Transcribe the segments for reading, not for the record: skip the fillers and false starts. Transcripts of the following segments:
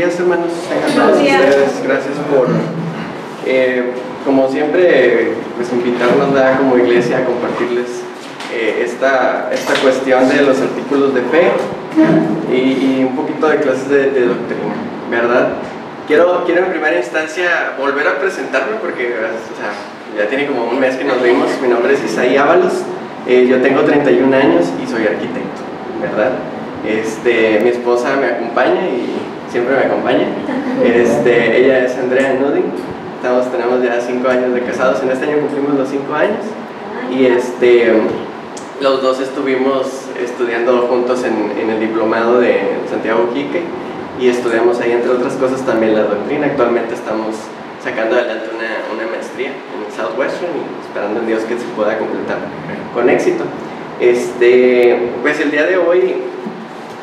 días, hermanos. Buenos días. Ustedes, gracias por, como siempre, pues invitarnos como iglesia a compartirles esta cuestión de los artículos de fe y un poquito de clases de doctrina, ¿verdad? Quiero en primera instancia volver a presentarme porque ya tiene como un mes que nos vimos. Mi nombre es Isaí Ábalos, yo tengo 31 años y soy arquitecto, ¿verdad? Mi esposa me acompaña y siempre me acompaña. Ella es Andrea Nudin. Tenemos ya 5 años de casados. En este año cumplimos los 5 años. Y los dos estuvimos estudiando juntos en el diplomado de Santiago Quique y estudiamos ahí, entre otras cosas, también la doctrina. Actualmente estamos sacando adelante una maestría en Southwestern y esperando en Dios que se pueda completar con éxito. Pues el día de hoy,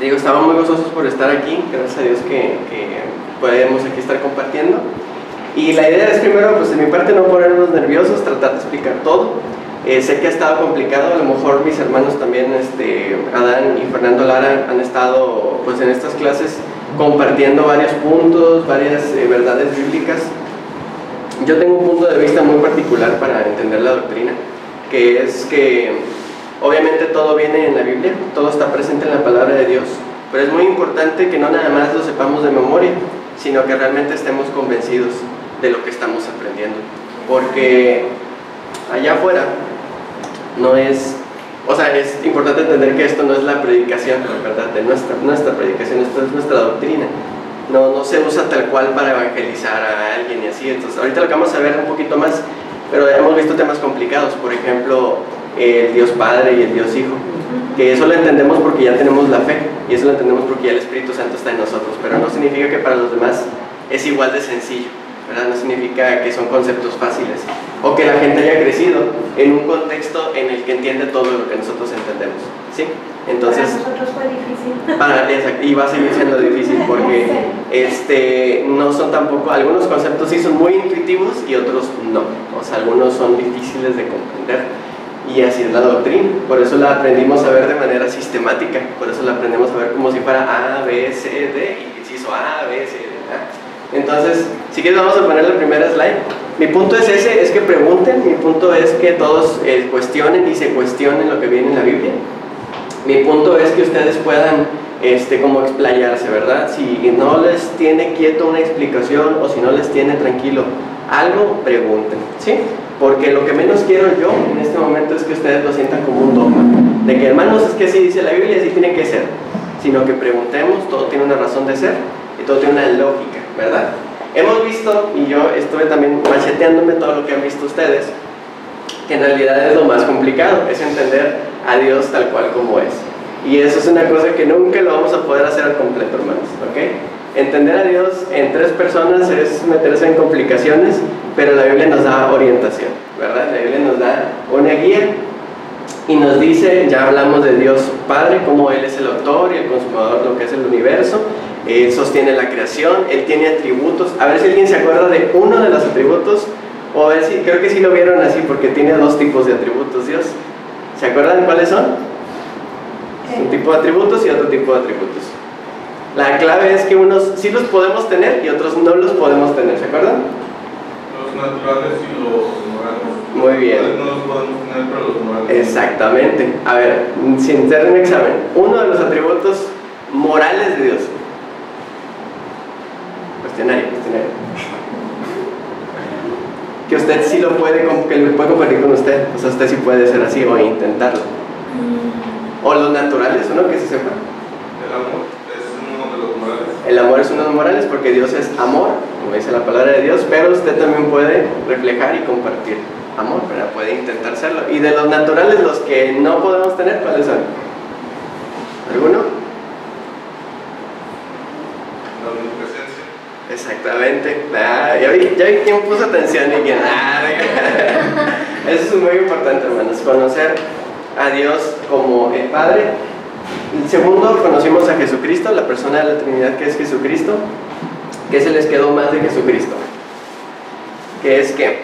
estamos muy gozosos por estar aquí. Gracias a Dios que podemos aquí estar compartiendo. Y la idea es primero, pues de mi parte, no ponernos nerviosos, tratar de explicar todo. Sé que ha estado complicado, a lo mejor mis hermanos también, Adán y Fernando Lara, han estado pues en estas clases compartiendo varios puntos, varias verdades bíblicas. Yo tengo un punto de vista muy particular para entender la doctrina, que es que obviamente todo viene en la Biblia, todo está presente en la palabra de Dios, pero es muy importante que no nada más lo sepamos de memoria, sino que realmente estemos convencidos de lo que estamos aprendiendo, porque allá afuera no es, es importante entender que esto no es la predicación, ¿verdad? De nuestra predicación, esto es nuestra doctrina. No se usa tal cual para evangelizar a alguien y así. Entonces ahorita lo que vamos a ver un poquito más, pero hemos visto temas complicados, por ejemplo, el Dios Padre y el Dios Hijo, que eso lo entendemos porque ya tenemos la fe, y eso lo entendemos porque ya el Espíritu Santo está en nosotros, pero no significa que para los demás es igual de sencillo, ¿verdad? No significa que son conceptos fáciles, o que la gente haya crecido en un contexto en el que entiende todo lo que nosotros entendemos, ¿sí? Entonces, para nosotros fue difícil. Y va a seguir siendo difícil porque no son tampoco, algunos conceptos sí son muy intuitivos y otros no, algunos son difíciles de comprender. Y así es la doctrina, por eso la aprendimos a ver de manera sistemática, por eso la aprendemos a ver como si fuera A, B, C, D, y inciso A, B, C, D, A. Entonces, si quieres vamos a poner la primera slide. Mi punto es ese, es que pregunten, mi punto es que todos cuestionen y se cuestionen lo que viene en la Biblia. Mi punto es que ustedes puedan como explayarse, ¿verdad? Si no les tiene quieto una explicación o si no les tiene tranquilo algo, pregunten, ¿sí? Porque lo que menos quiero yo en este momento es que ustedes lo sientan como un dogma, de que hermanos, es que así dice la Biblia, así tiene que ser, sino que preguntemos, todo tiene una razón de ser y todo tiene una lógica, ¿verdad? Hemos visto, y yo estuve también macheteándome todo lo que han visto ustedes, que en realidad es lo más complicado, es entender a Dios tal cual como es. Y eso es una cosa que nunca lo vamos a poder hacer al completo, hermanos, ¿ok? Entender a Dios en 3 personas es meterse en complicaciones, pero la Biblia nos da orientación, ¿verdad? La Biblia nos da una guía y nos dice, ya hablamos de Dios Padre, como Él es el autor y el consumador de lo que es el universo. Él sostiene la creación, Él tiene atributos. A ver si alguien se acuerda de uno de los atributos, o a ver si, creo que sí lo vieron así, porque tiene 2 tipos de atributos Dios. ¿Se acuerdan cuáles son? Un tipo de atributos y otro tipo de atributos. La clave es que unos sí los podemos tener y otros no los podemos tener, ¿se acuerdan? Los naturales y los morales. Muy bien. No los podemos tener, pero los morales. Exactamente. A ver, sin hacer un examen, uno de los atributos morales de Dios. Cuestionario. Que usted sí lo puede, que lo puede compartir con usted. O sea, usted sí puede ser así o intentarlo. O los naturales, uno que se sepa. El amor es uno de los morales. El amor es uno de los morales porque Dios es amor, como dice la palabra de Dios, pero usted también puede reflejar y compartir amor, ¿verdad? Puede intentar serlo. Y de los naturales, los que no podemos tener, ¿cuáles son? ¿Alguno? La omnipresencia. Exactamente. Ya vi quién puso atención y quién. Eso es muy importante, hermanos, conocer a Dios como el Padre. El segundo, conocimos a Jesucristo, la persona de la Trinidad que es Jesucristo. ¿Qué se les quedó más de Jesucristo? ¿Qué es qué?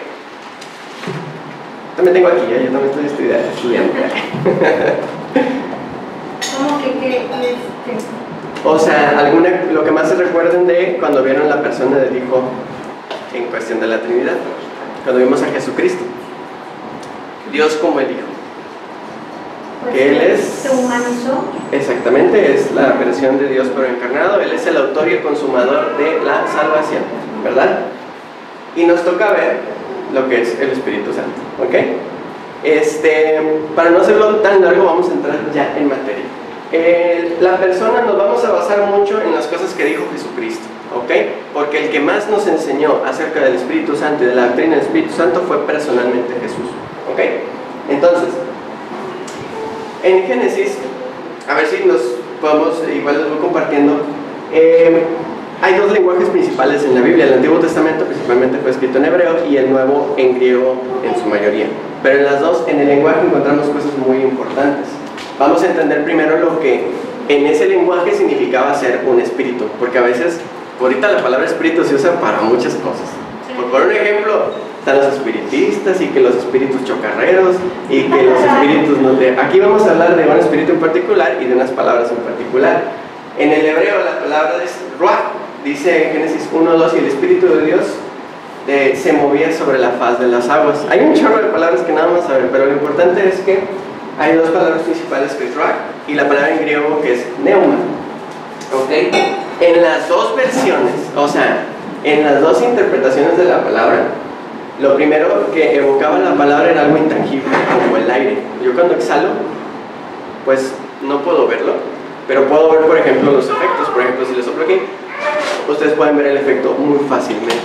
También tengo aquí, yo también estoy estudiando. ¿Cómo que O sea, lo que más se recuerden de cuando vieron la persona del Hijo en cuestión de la Trinidad, cuando vimos a Jesucristo, Dios como el Hijo. Pues Que Él es... se humanizó. Exactamente, es la versión de Dios pero encarnado. Él es el autor y el consumador de la salvación, ¿verdad? Y nos toca ver lo que es el Espíritu Santo, ¿ok? Para no hacerlo tan largo, vamos a entrar ya en materia. La persona, nos vamos a basar mucho en las cosas que dijo Jesucristo, ¿ok? Porque el que más nos enseñó acerca del Espíritu Santo y de la doctrina del Espíritu Santo fue personalmente Jesús, ¿ok? Entonces, en Génesis, a ver si nos podemos, igual les voy compartiendo, hay dos lenguajes principales en la Biblia. El Antiguo Testamento principalmente fue escrito en hebreo y el Nuevo en griego en su mayoría. Pero en las dos, en el lenguaje encontramos cosas muy importantes. Vamos a entender primero lo que en ese lenguaje significaba ser un espíritu, porque a veces, ahorita la palabra espíritu se usa para muchas cosas. Por un ejemplo, están los espiritistas y que los espíritus chocarreros y que los espíritus no te... Aquí vamos a hablar de un espíritu en particular y de unas palabras en particular. En el hebreo la palabra es ruach, dice en Génesis 1:2, y el Espíritu de Dios se movía sobre la faz de las aguas. Hay un chorro de palabras que nada más saber, pero lo importante es que hay dos palabras principales que es ruach y la palabra en griego que es neuma. ¿Ok? En las dos versiones, o sea, en las dos interpretaciones de la palabra, lo primero que evocaba la palabra era algo intangible, como el aire. Yo cuando exhalo, pues no puedo verlo, pero puedo ver, por ejemplo, los efectos. Por ejemplo, si le soplo aquí, ustedes pueden ver el efecto muy fácilmente.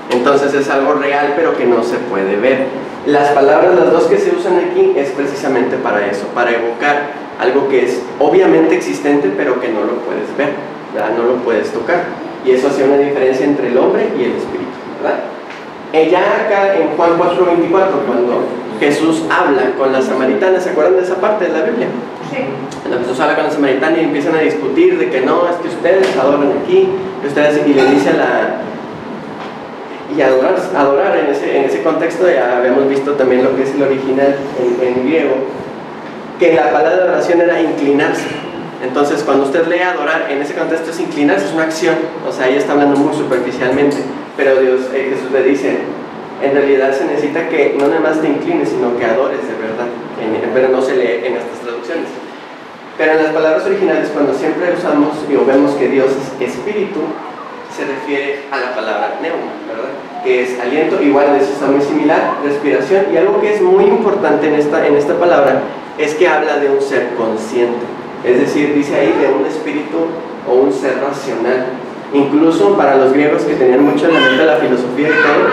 Entonces es algo real, pero que no se puede ver. Las palabras, las dos que se usan aquí, es precisamente para eso, para evocar algo que es obviamente existente, pero que no lo puedes ver, ¿verdad? No lo puedes tocar. Y eso hace una diferencia entre el hombre y el espíritu, ¿verdad? Ya acá en Juan 4:24, cuando Jesús habla con la samaritana, ¿se acuerdan de esa parte de la Biblia? Sí. Cuando Jesús habla con la samaritana y empiezan a discutir de que no, es que ustedes adoran aquí, que ustedes, y le dice a la... Y adorar en ese contexto, ya habíamos visto también lo que es el original en griego, que la palabra de oración era inclinarse. Entonces, cuando usted lee adorar, en ese contexto es inclinarse, es una acción. O sea, ella está hablando muy superficialmente, pero Jesús le dice, en realidad se necesita que no nada más te inclines, sino que adores de verdad. Pero no se lee en estas traducciones. Pero en las palabras originales, cuando siempre usamos o vemos que Dios es espíritu, se refiere a la palabra neuma, ¿verdad? Que es aliento, igual eso está muy similar, respiración. Y algo que es muy importante en esta palabra es que habla de un ser consciente. Es decir, dice ahí de un espíritu o un ser racional. Incluso para los griegos, que tenían mucho en la mente la filosofía y todo,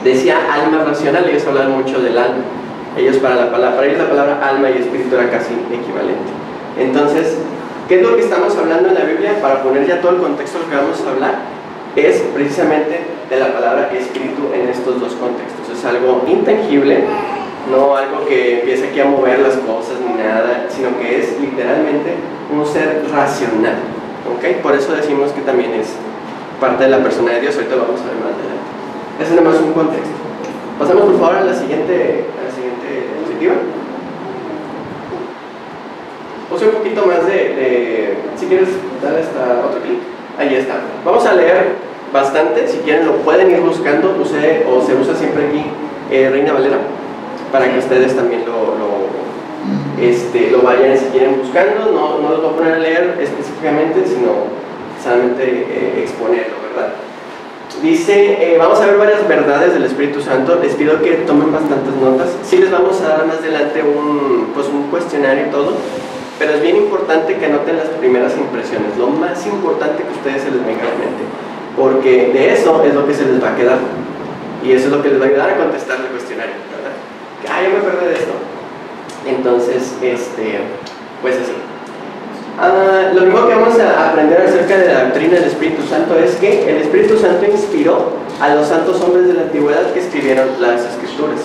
decía alma racional. Ellos hablaban mucho del alma. Para ellos la palabra alma y espíritu era casi equivalente. Entonces, ¿qué es lo que estamos hablando en la Biblia? Para poner ya todo el contexto de lo que vamos a hablar, es precisamente de la palabra espíritu en estos dos contextos. Es algo intangible, no algo que empiece aquí a mover las cosas ni nada, sino que es literalmente un ser racional, ¿ok? Por eso decimos que también es parte de la persona de Dios. Ahorita lo vamos a ver más adelante. Ese es nada más un contexto. Pasamos por favor a la siguiente diapositiva. Puse un poquito más si quieres dar hasta otro clic. Ahí está. Vamos a leer bastante. Si quieren lo pueden ir buscando. Se usa siempre aquí Reina Valera, para que ustedes también lo vayan, si quieren, buscando. No los voy a poner a leer específicamente, sino solamente exponerlo, ¿verdad? Dice, vamos a ver varias verdades del Espíritu Santo. Les pido que tomen bastantes notas. Sí les vamos a dar más adelante un cuestionario y todo, pero es bien importante que anoten las primeras impresiones, lo más importante que a ustedes se les venga a la mente, porque de eso es lo que se les va a quedar, y eso es lo que les va a ayudar a contestar el cuestionario, ¿verdad? Yo me perdí de esto. Entonces, pues así. Lo primero que vamos a aprender acerca de la doctrina del Espíritu Santo es que el Espíritu Santo inspiró a los santos hombres de la antigüedad que escribieron las Escrituras.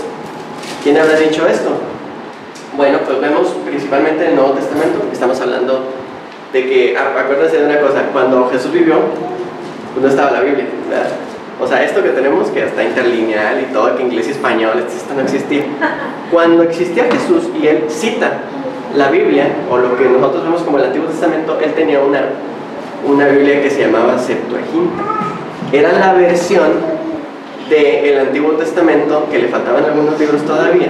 ¿Quién habrá dicho esto? Bueno, pues vemos principalmente en el Nuevo Testamento, porque estamos hablando de que, acuérdense de una cosa, cuando Jesús vivió, pues no estaba la Biblia, ¿verdad? O sea, esto que tenemos, que está interlineal y todo, que inglés y español, esto no existía. Cuando existía Jesús y él cita la Biblia, o lo que nosotros vemos como el Antiguo Testamento, él tenía una una Biblia que se llamaba Septuaginta. Era la versión del Antiguo Testamento que le faltaban algunos libros todavía,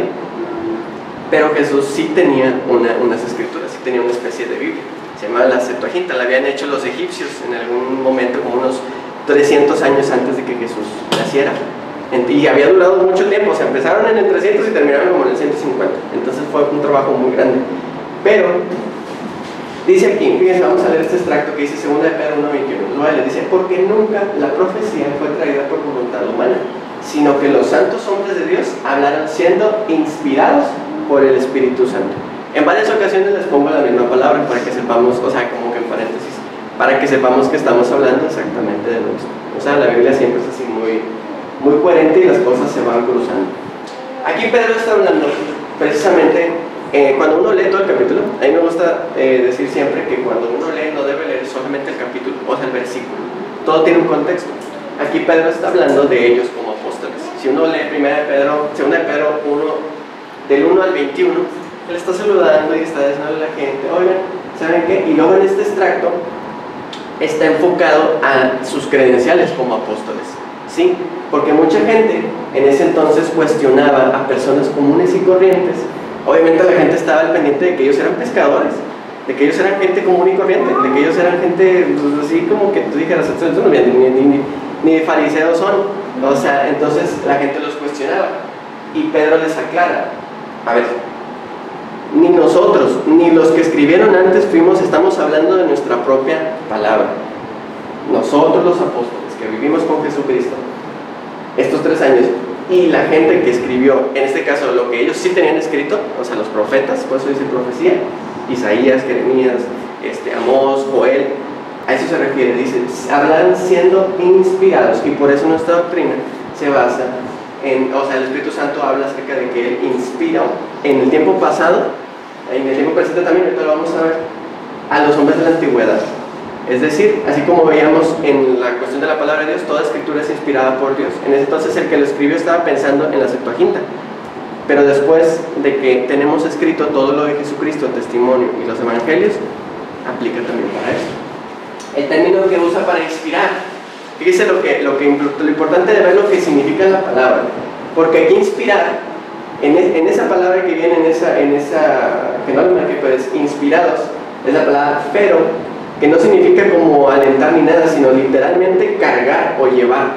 pero Jesús sí tenía unas escrituras, sí tenía una especie de Biblia. Se llamaba la Septuaginta, la habían hecho los egipcios en algún momento, como unos 300 años antes de que Jesús naciera. Y había durado mucho tiempo, o sea, empezaron en el 300 y terminaron como en el 150. Entonces fue un trabajo muy grande. Pero dice aquí, fíjense, vamos a leer este extracto que dice 2 de Pedro 1:21. Luego le dice, porque nunca la profecía fue traída por voluntad humana, sino que los santos hombres de Dios hablaron siendo inspirados por el Espíritu Santo. En varias ocasiones les pongo la misma palabra para que sepamos, o sea, como que en paréntesis, para que sepamos que estamos hablando exactamente de lo mismo. O sea, la Biblia siempre es así muy coherente y las cosas se van cruzando. Aquí Pedro está hablando precisamente, cuando uno lee todo el capítulo, a mí me gusta decir siempre que cuando uno lee no debe leer solamente el capítulo, o sea, el versículo. Todo tiene un contexto. Aquí Pedro está hablando de ellos como apóstoles. Si uno lee 2 de Pedro 1, del 1 al 21, él está saludando y está diciendo a la gente, oigan, ¿saben qué? Y luego en este extracto está enfocado a sus credenciales como apóstoles, ¿sí? Porque mucha gente en ese entonces cuestionaba a personas comunes y corrientes. Obviamente la gente estaba al pendiente de que ellos eran pescadores, de que ellos eran gente común y corriente, de que ellos eran gente, pues, así como que tú dijeras, estos no ni fariseos son. O sea, entonces la gente los cuestionaba. Y Pedro les aclara, a ver, ni nosotros, ni los que escribieron antes estamos hablando de nuestra propia palabra. Nosotros los apóstoles que vivimos con Jesucristo estos 3 años, y la gente que escribió, en este caso lo que ellos sí tenían escrito, o sea, los profetas, por eso dice profecía, Isaías, Jeremías, Amós, Joel, a eso se refiere, dice, hablan siendo inspirados, y por eso nuestra doctrina se basa en, o sea, el Espíritu Santo habla acerca de que Él inspira en el tiempo pasado, en el tiempo presente también, ahorita lo vamos a ver, a los hombres de la antigüedad. Es decir, así como veíamos en la cuestión de la palabra de Dios, toda escritura es inspirada por Dios. En ese entonces el que lo escribió estaba pensando en la Septuaginta. Pero después de que tenemos escrito todo lo de Jesucristo, el testimonio y los evangelios, aplica también para eso. El término que usa para inspirar, fíjese lo importante de ver lo que significa la palabra. Porque aquí inspirar, en esa palabra que viene, en esa que no me que pues, inspirados, es la palabra fero, que no significa como alentar ni nada, sino literalmente cargar o llevar.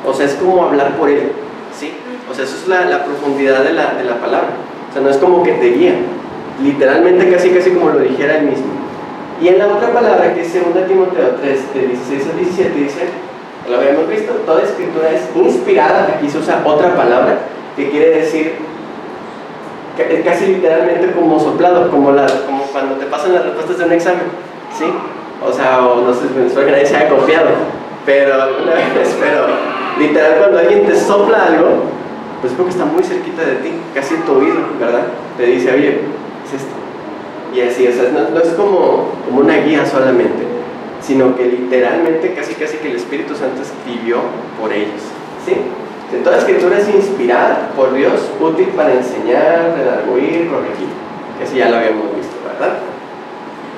O sea, es como hablar por él, ¿sí? O sea, eso es la profundidad de la palabra. O sea, no es como que te guía, literalmente casi como lo dijera él mismo. Y en la otra palabra, que es 2 Timoteo 3, de 16 al 17, dice, lo habíamos visto, toda escritura es inspirada. Aquí se usa otra palabra que quiere decir casi literalmente como soplado, como cuando te pasan las respuestas de un examen, ¿sí? O sea, o no sé, espero que nadie se haya confiado, pero alguna vez, literal, cuando alguien te sopla algo, pues porque está muy cerquita de ti, casi en tu oído, ¿verdad? Te dice, oye, es esto. Y así, o sea, no es como una guía solamente, sino que literalmente casi que el Espíritu Santo escribió por ellos, ¿sí? Toda escritura es inspirada por Dios, útil para enseñar, redarguir, corregir, que así ya lo habíamos visto, ¿verdad?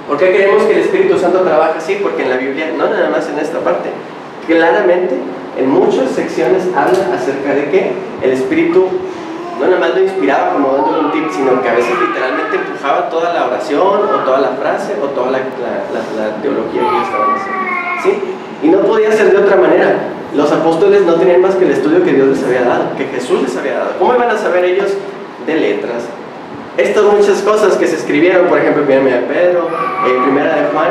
¿Por qué creemos que el Espíritu Santo trabaja así? Porque en la Biblia, no nada más en esta parte, claramente en muchas secciones habla acerca de que el Espíritu no nada más lo inspiraba como dándole un tip, sino que a veces literalmente empujaba toda la oración o toda la frase o toda la teología que ellos estaban haciendo, ¿sí? Y no podía ser de otra manera. Los apóstoles no tenían más que el estudio que Dios les había dado, que Jesús les había dado. ¿Cómo iban a saber ellos de letras? Estas muchas cosas que se escribieron, por ejemplo, 1 de Pedro, 1 de Juan,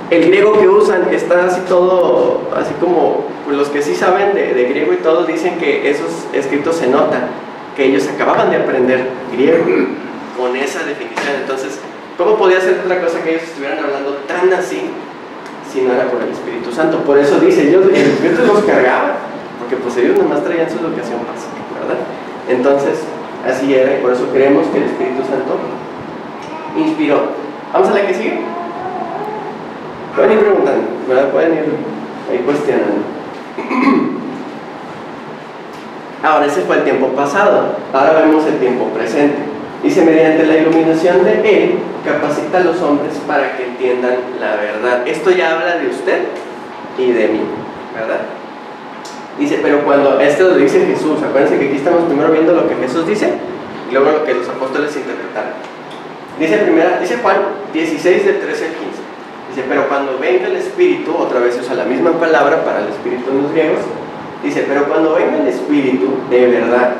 el griego que usan está así todo, así como los que sí saben de griego y todo dicen que esos escritos se nota que ellos acababan de aprender griego con esa definición. Entonces, ¿cómo podía ser otra cosa que ellos estuvieran hablando tan así si no era por el Espíritu Santo? Por eso dice, el Espíritu los cargaba, porque pues ellos nomás traían su educación básica, ¿verdad? Entonces, así era, y por eso creemos que el Espíritu Santo inspiró. Vamos a la que sigue. Pueden ir preguntando, ¿verdad? Pueden ir ahí cuestionando. Ahora ese fue el tiempo pasado, ahora vemos el tiempo presente. Dice, mediante la iluminación de Él, capacita a los hombres para que entiendan la verdad. Esto ya habla de usted y de mí, ¿verdad? Dice, pero cuando, esto lo dice Jesús, acuérdense que aquí estamos primero viendo lo que Jesús dice y luego lo que los apóstoles interpretaron. Dice Juan 16, del 13 al 15. Dice, pero cuando venga el Espíritu, otra vez usa la misma palabra para el Espíritu en los griegos. Dice, pero cuando venga el Espíritu de verdad,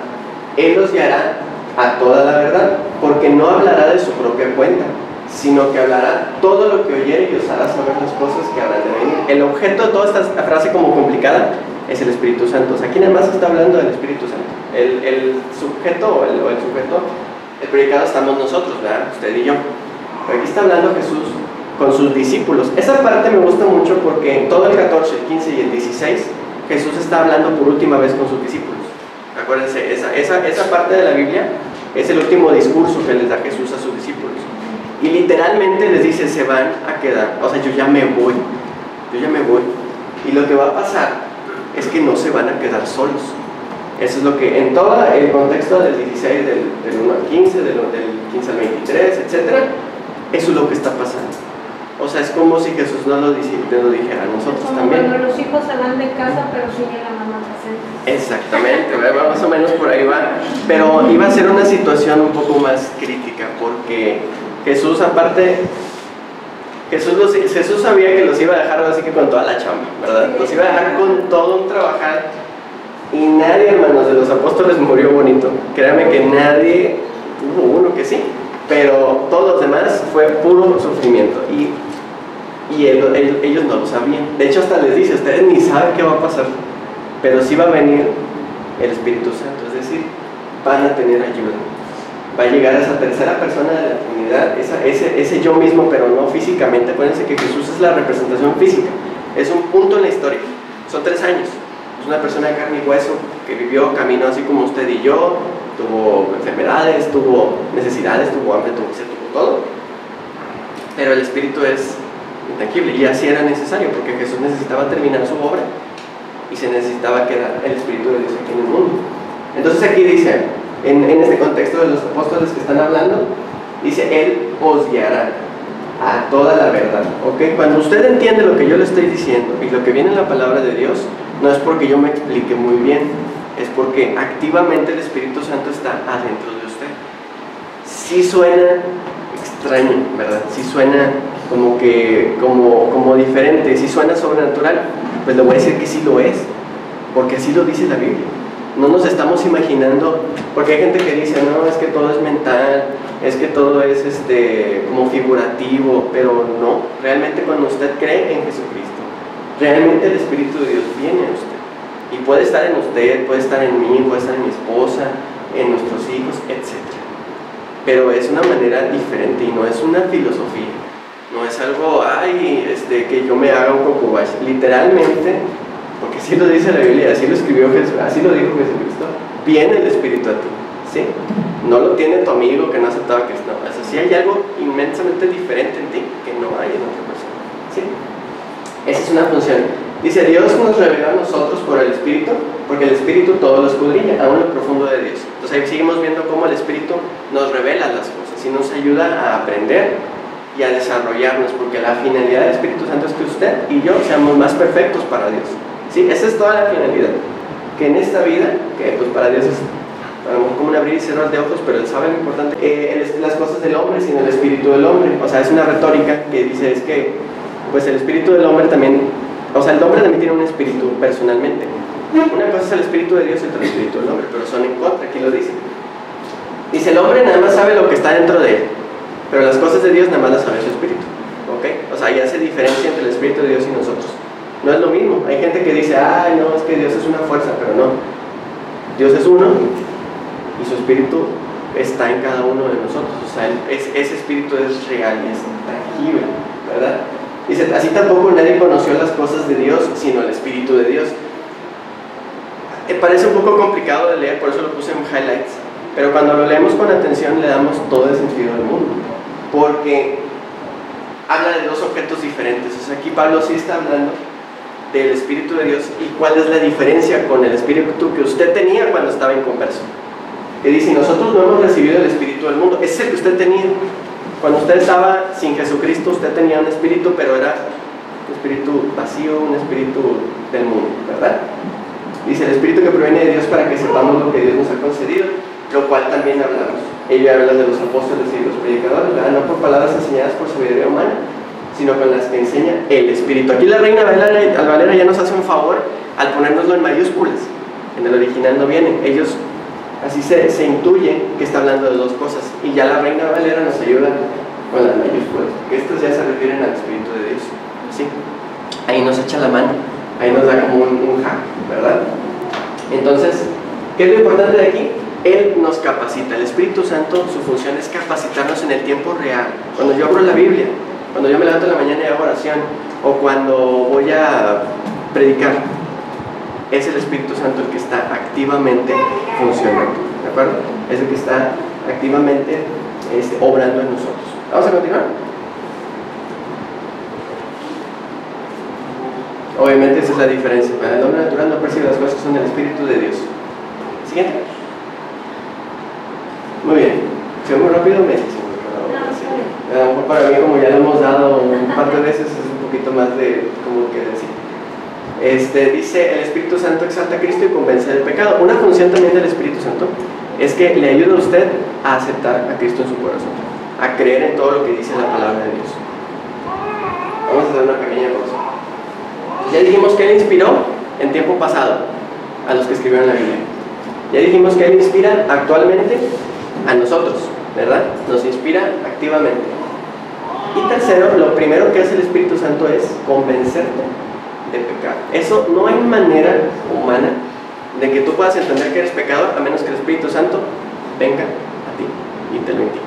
Él los guiará a toda la verdad, porque no hablará de su propia cuenta, sino que hablará todo lo que oyere y os hará saber las cosas que habrán de venir. El objeto de toda esta frase como complicada es el Espíritu Santo. O sea, aquí nada más está hablando del Espíritu Santo. El sujeto o el sujeto, el predicado estamos nosotros, ¿verdad? Usted y yo. Pero aquí está hablando Jesús con sus discípulos. Esa parte me gusta mucho porque en todo el 14, el 15 y el 16 Jesús está hablando por última vez con sus discípulos. Acuérdense, esa parte de la Biblia es el último discurso que les da Jesús a sus discípulos. Y literalmente les dice, se van a quedar. O sea, yo ya me voy. Y lo que va a pasar es que no se van a quedar solos. Eso es lo que en todo el contexto del 16, del 1 al 15, del 15 al 23, etc. Eso es lo que está pasando. O sea, es como si Jesús nos lo dijera a nosotros como también. Cuando los hijos se van de casa, pero sigue la mamá presente. Exactamente, más o menos por ahí va. Pero iba a ser una situación un poco más crítica, porque Jesús, aparte, Jesús sabía que los iba a dejar así que con toda la chamba, ¿verdad? Los iba a dejar con todo un trabajar. Y nadie, hermanos, de los apóstoles murió bonito. Créanme que nadie, hubo uno que sí, pero todos los demás fue puro sufrimiento. Y ellos no lo sabían. De hecho, hasta les dice, ustedes ni saben qué va a pasar, pero sí va a venir el Espíritu Santo, es decir, van a tener ayuda. Va a llegar esa tercera persona de la Trinidad, ese yo mismo, pero no físicamente. Acuérdense que Jesús es la representación física, es un punto en la historia. Son 3 años, es una persona de carne y hueso que vivió, caminó así como usted y yo, tuvo enfermedades, tuvo necesidades, tuvo hambre, tuvo todo. Pero el Espíritu es intangible y así era necesario, porque Jesús necesitaba terminar su obra y se necesitaba quedar el Espíritu de Dios aquí en el mundo. Entonces aquí dice, en este contexto de los apóstoles que están hablando, dice, Él os guiará a toda la verdad, ¿ok? Cuando usted entiende lo que yo le estoy diciendo y lo que viene en la palabra de Dios, no es porque yo me explique muy bien, es porque activamente el Espíritu Santo está adentro de usted. Sí suena extraño, ¿verdad? Sí suena como diferente, sí suena sobrenatural, pues le voy a decir que sí lo es, porque así lo dice la Biblia. No nos estamos imaginando, porque hay gente que dice, no, es que todo es mental, es que todo es como figurativo, pero no, realmente cuando usted cree en Jesucristo, realmente el Espíritu de Dios viene a usted, y puede estar en usted, puede estar en mí, puede estar en mi esposa, en nuestros hijos, etc. Pero es una manera diferente y no es una filosofía, no es algo, que yo me haga un cocubash, literalmente. Porque así lo dice la Biblia, así lo escribió Jesús, así lo dijo Jesucristo, viene el Espíritu a ti, ¿sí? No lo tiene tu amigo que no aceptaba a Cristo, no, sí hay algo inmensamente diferente en ti que no hay en otra persona, ¿sí? Esa es una función. Dice, Dios nos reveló a nosotros por el Espíritu, porque el Espíritu todo lo escudriña, aún lo profundo de Dios. Entonces ahí seguimos viendo cómo el Espíritu nos revela las cosas y nos ayuda a aprender y a desarrollarnos, porque la finalidad del Espíritu Santo es que usted y yo seamos más perfectos para Dios. Sí, esa es toda la finalidad, que en esta vida, que pues para Dios es como un abrir y cerrar de ojos, pero Él sabe lo importante, las cosas del hombre, sino el espíritu del hombre. O sea, es una retórica que dice, es que pues el espíritu del hombre también, o sea, el hombre también tiene un espíritu personalmente. Una cosa es el espíritu de Dios y otra el espíritu del hombre, pero son en contra, aquí lo dice. Dice, el hombre nada más sabe lo que está dentro de él, pero las cosas de Dios nada más las sabe su espíritu, ¿ok? O sea, ya hace diferencia entre el espíritu de Dios y nosotros. No es lo mismo. Hay gente que dice, ay, no, es que Dios es una fuerza, pero no. Dios es uno y su espíritu está en cada uno de nosotros. O sea, ese espíritu es real y es tangible, ¿verdad? Dice, así tampoco nadie conoció las cosas de Dios, sino el Espíritu de Dios. Parece un poco complicado de leer, por eso lo puse en highlights, pero cuando lo leemos con atención le damos todo el sentido del mundo, porque habla de 2 objetos diferentes. O sea, aquí Pablo sí está hablando del Espíritu de Dios y cuál es la diferencia con el Espíritu que usted tenía cuando estaba en converso. Que dice, nosotros no hemos recibido el Espíritu del mundo. ese es el que usted tenía. Cuando usted estaba sin Jesucristo, usted tenía un espíritu, pero era un espíritu vacío, un espíritu del mundo, ¿verdad? Dice, el espíritu que proviene de Dios para que sepamos lo que Dios nos ha concedido, lo cual también hablamos. Ella habla de los apóstoles y los predicadores, ¿verdad? No por palabras enseñadas por sabiduría humana, sino con las que enseña el Espíritu. Aquí la Reina Valera ya nos hace un favor al ponérnoslo en mayúsculas. En el original no viene. Ellos, así se intuye que está hablando de dos cosas. Y ya la Reina Valera nos ayuda con las mayúsculas, porque estos ya se refieren al Espíritu de Dios. ¿Sí? Ahí nos echa la mano, ahí nos da como un hack, ¿verdad? Entonces, ¿qué es lo importante de aquí? Él nos capacita. El Espíritu Santo, su función es capacitarnos en el tiempo real. Cuando yo abro la Biblia, cuando yo me levanto en la mañana y hago oración, o cuando voy a predicar, es el Espíritu Santo el que está activamente funcionando, ¿de acuerdo? Es el que está activamente obrando en nosotros. ¿Vamos a continuar? Obviamente esa es la diferencia. El hombre natural no percibe las cosas que son el Espíritu de Dios. Siguiente. Muy bien. Si es muy rápido, me dice. A lo mejor para mí, como ya lo hemos dado un par de veces, es un poquito más de como que decir. Dice, el Espíritu Santo exalta a Cristo y convence del pecado. Una función también del Espíritu Santo es que le ayuda a usted a aceptar a Cristo en su corazón, a creer en todo lo que dice la palabra de Dios. Vamos a hacer una pequeña pausa. Ya dijimos que Él inspiró en tiempo pasado a los que escribieron la Biblia. Ya dijimos que Él inspira actualmente a nosotros, ¿verdad? Nos inspira activamente. Y tercero, lo primero que hace el Espíritu Santo es convencerte de pecado. Eso no hay manera humana de que tú puedas entender que eres pecador a menos que el Espíritu Santo venga a ti y te lo indique,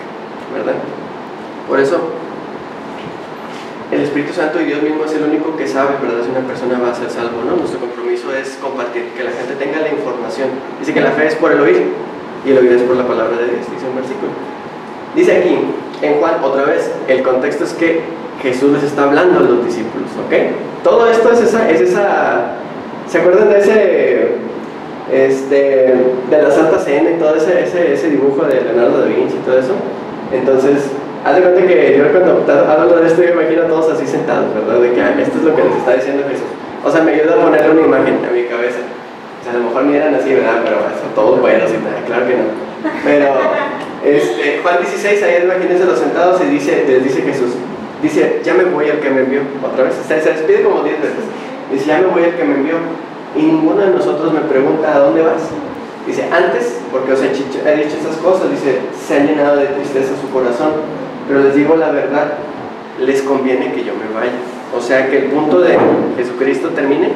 ¿verdad? Por eso el Espíritu Santo y Dios mismo es el único que sabe, ¿verdad?, si una persona va a ser salvo o no. Nuestro compromiso es compartir, que la gente tenga la información. Dice que la fe es por el oír y el oír es por la palabra de Dios, dice un versículo. Dice aquí en Juan, otra vez, el contexto es que Jesús les está hablando a los discípulos, ¿ok? Todo esto es esa ¿se acuerdan de de la Santa Cena y todo ese dibujo de Leonardo da Vinci y todo eso? Entonces, haz de cuenta que yo cuando hablo de esto, yo me imagino a todos así sentados, ¿verdad? De que esto es lo que les está diciendo Jesús. O sea, me ayuda a ponerle una imagen a mi cabeza. O sea, a lo mejor ni eran así, ¿verdad? Pero eso, todos buenos y nada, claro que no. Pero, Juan 16, ahí imagínense los sentados y les dice Jesús, dice, ya me voy al que me envió. Otra vez, se despide como 10 veces. Dice, ya me voy al que me envió. Y ninguno de nosotros me pregunta, ¿a dónde vas? Dice, antes, porque os he dicho estas cosas, dice, se ha llenado de tristeza su corazón, pero les digo la verdad, les conviene que yo me vaya. O sea, que el punto de Jesucristo termine.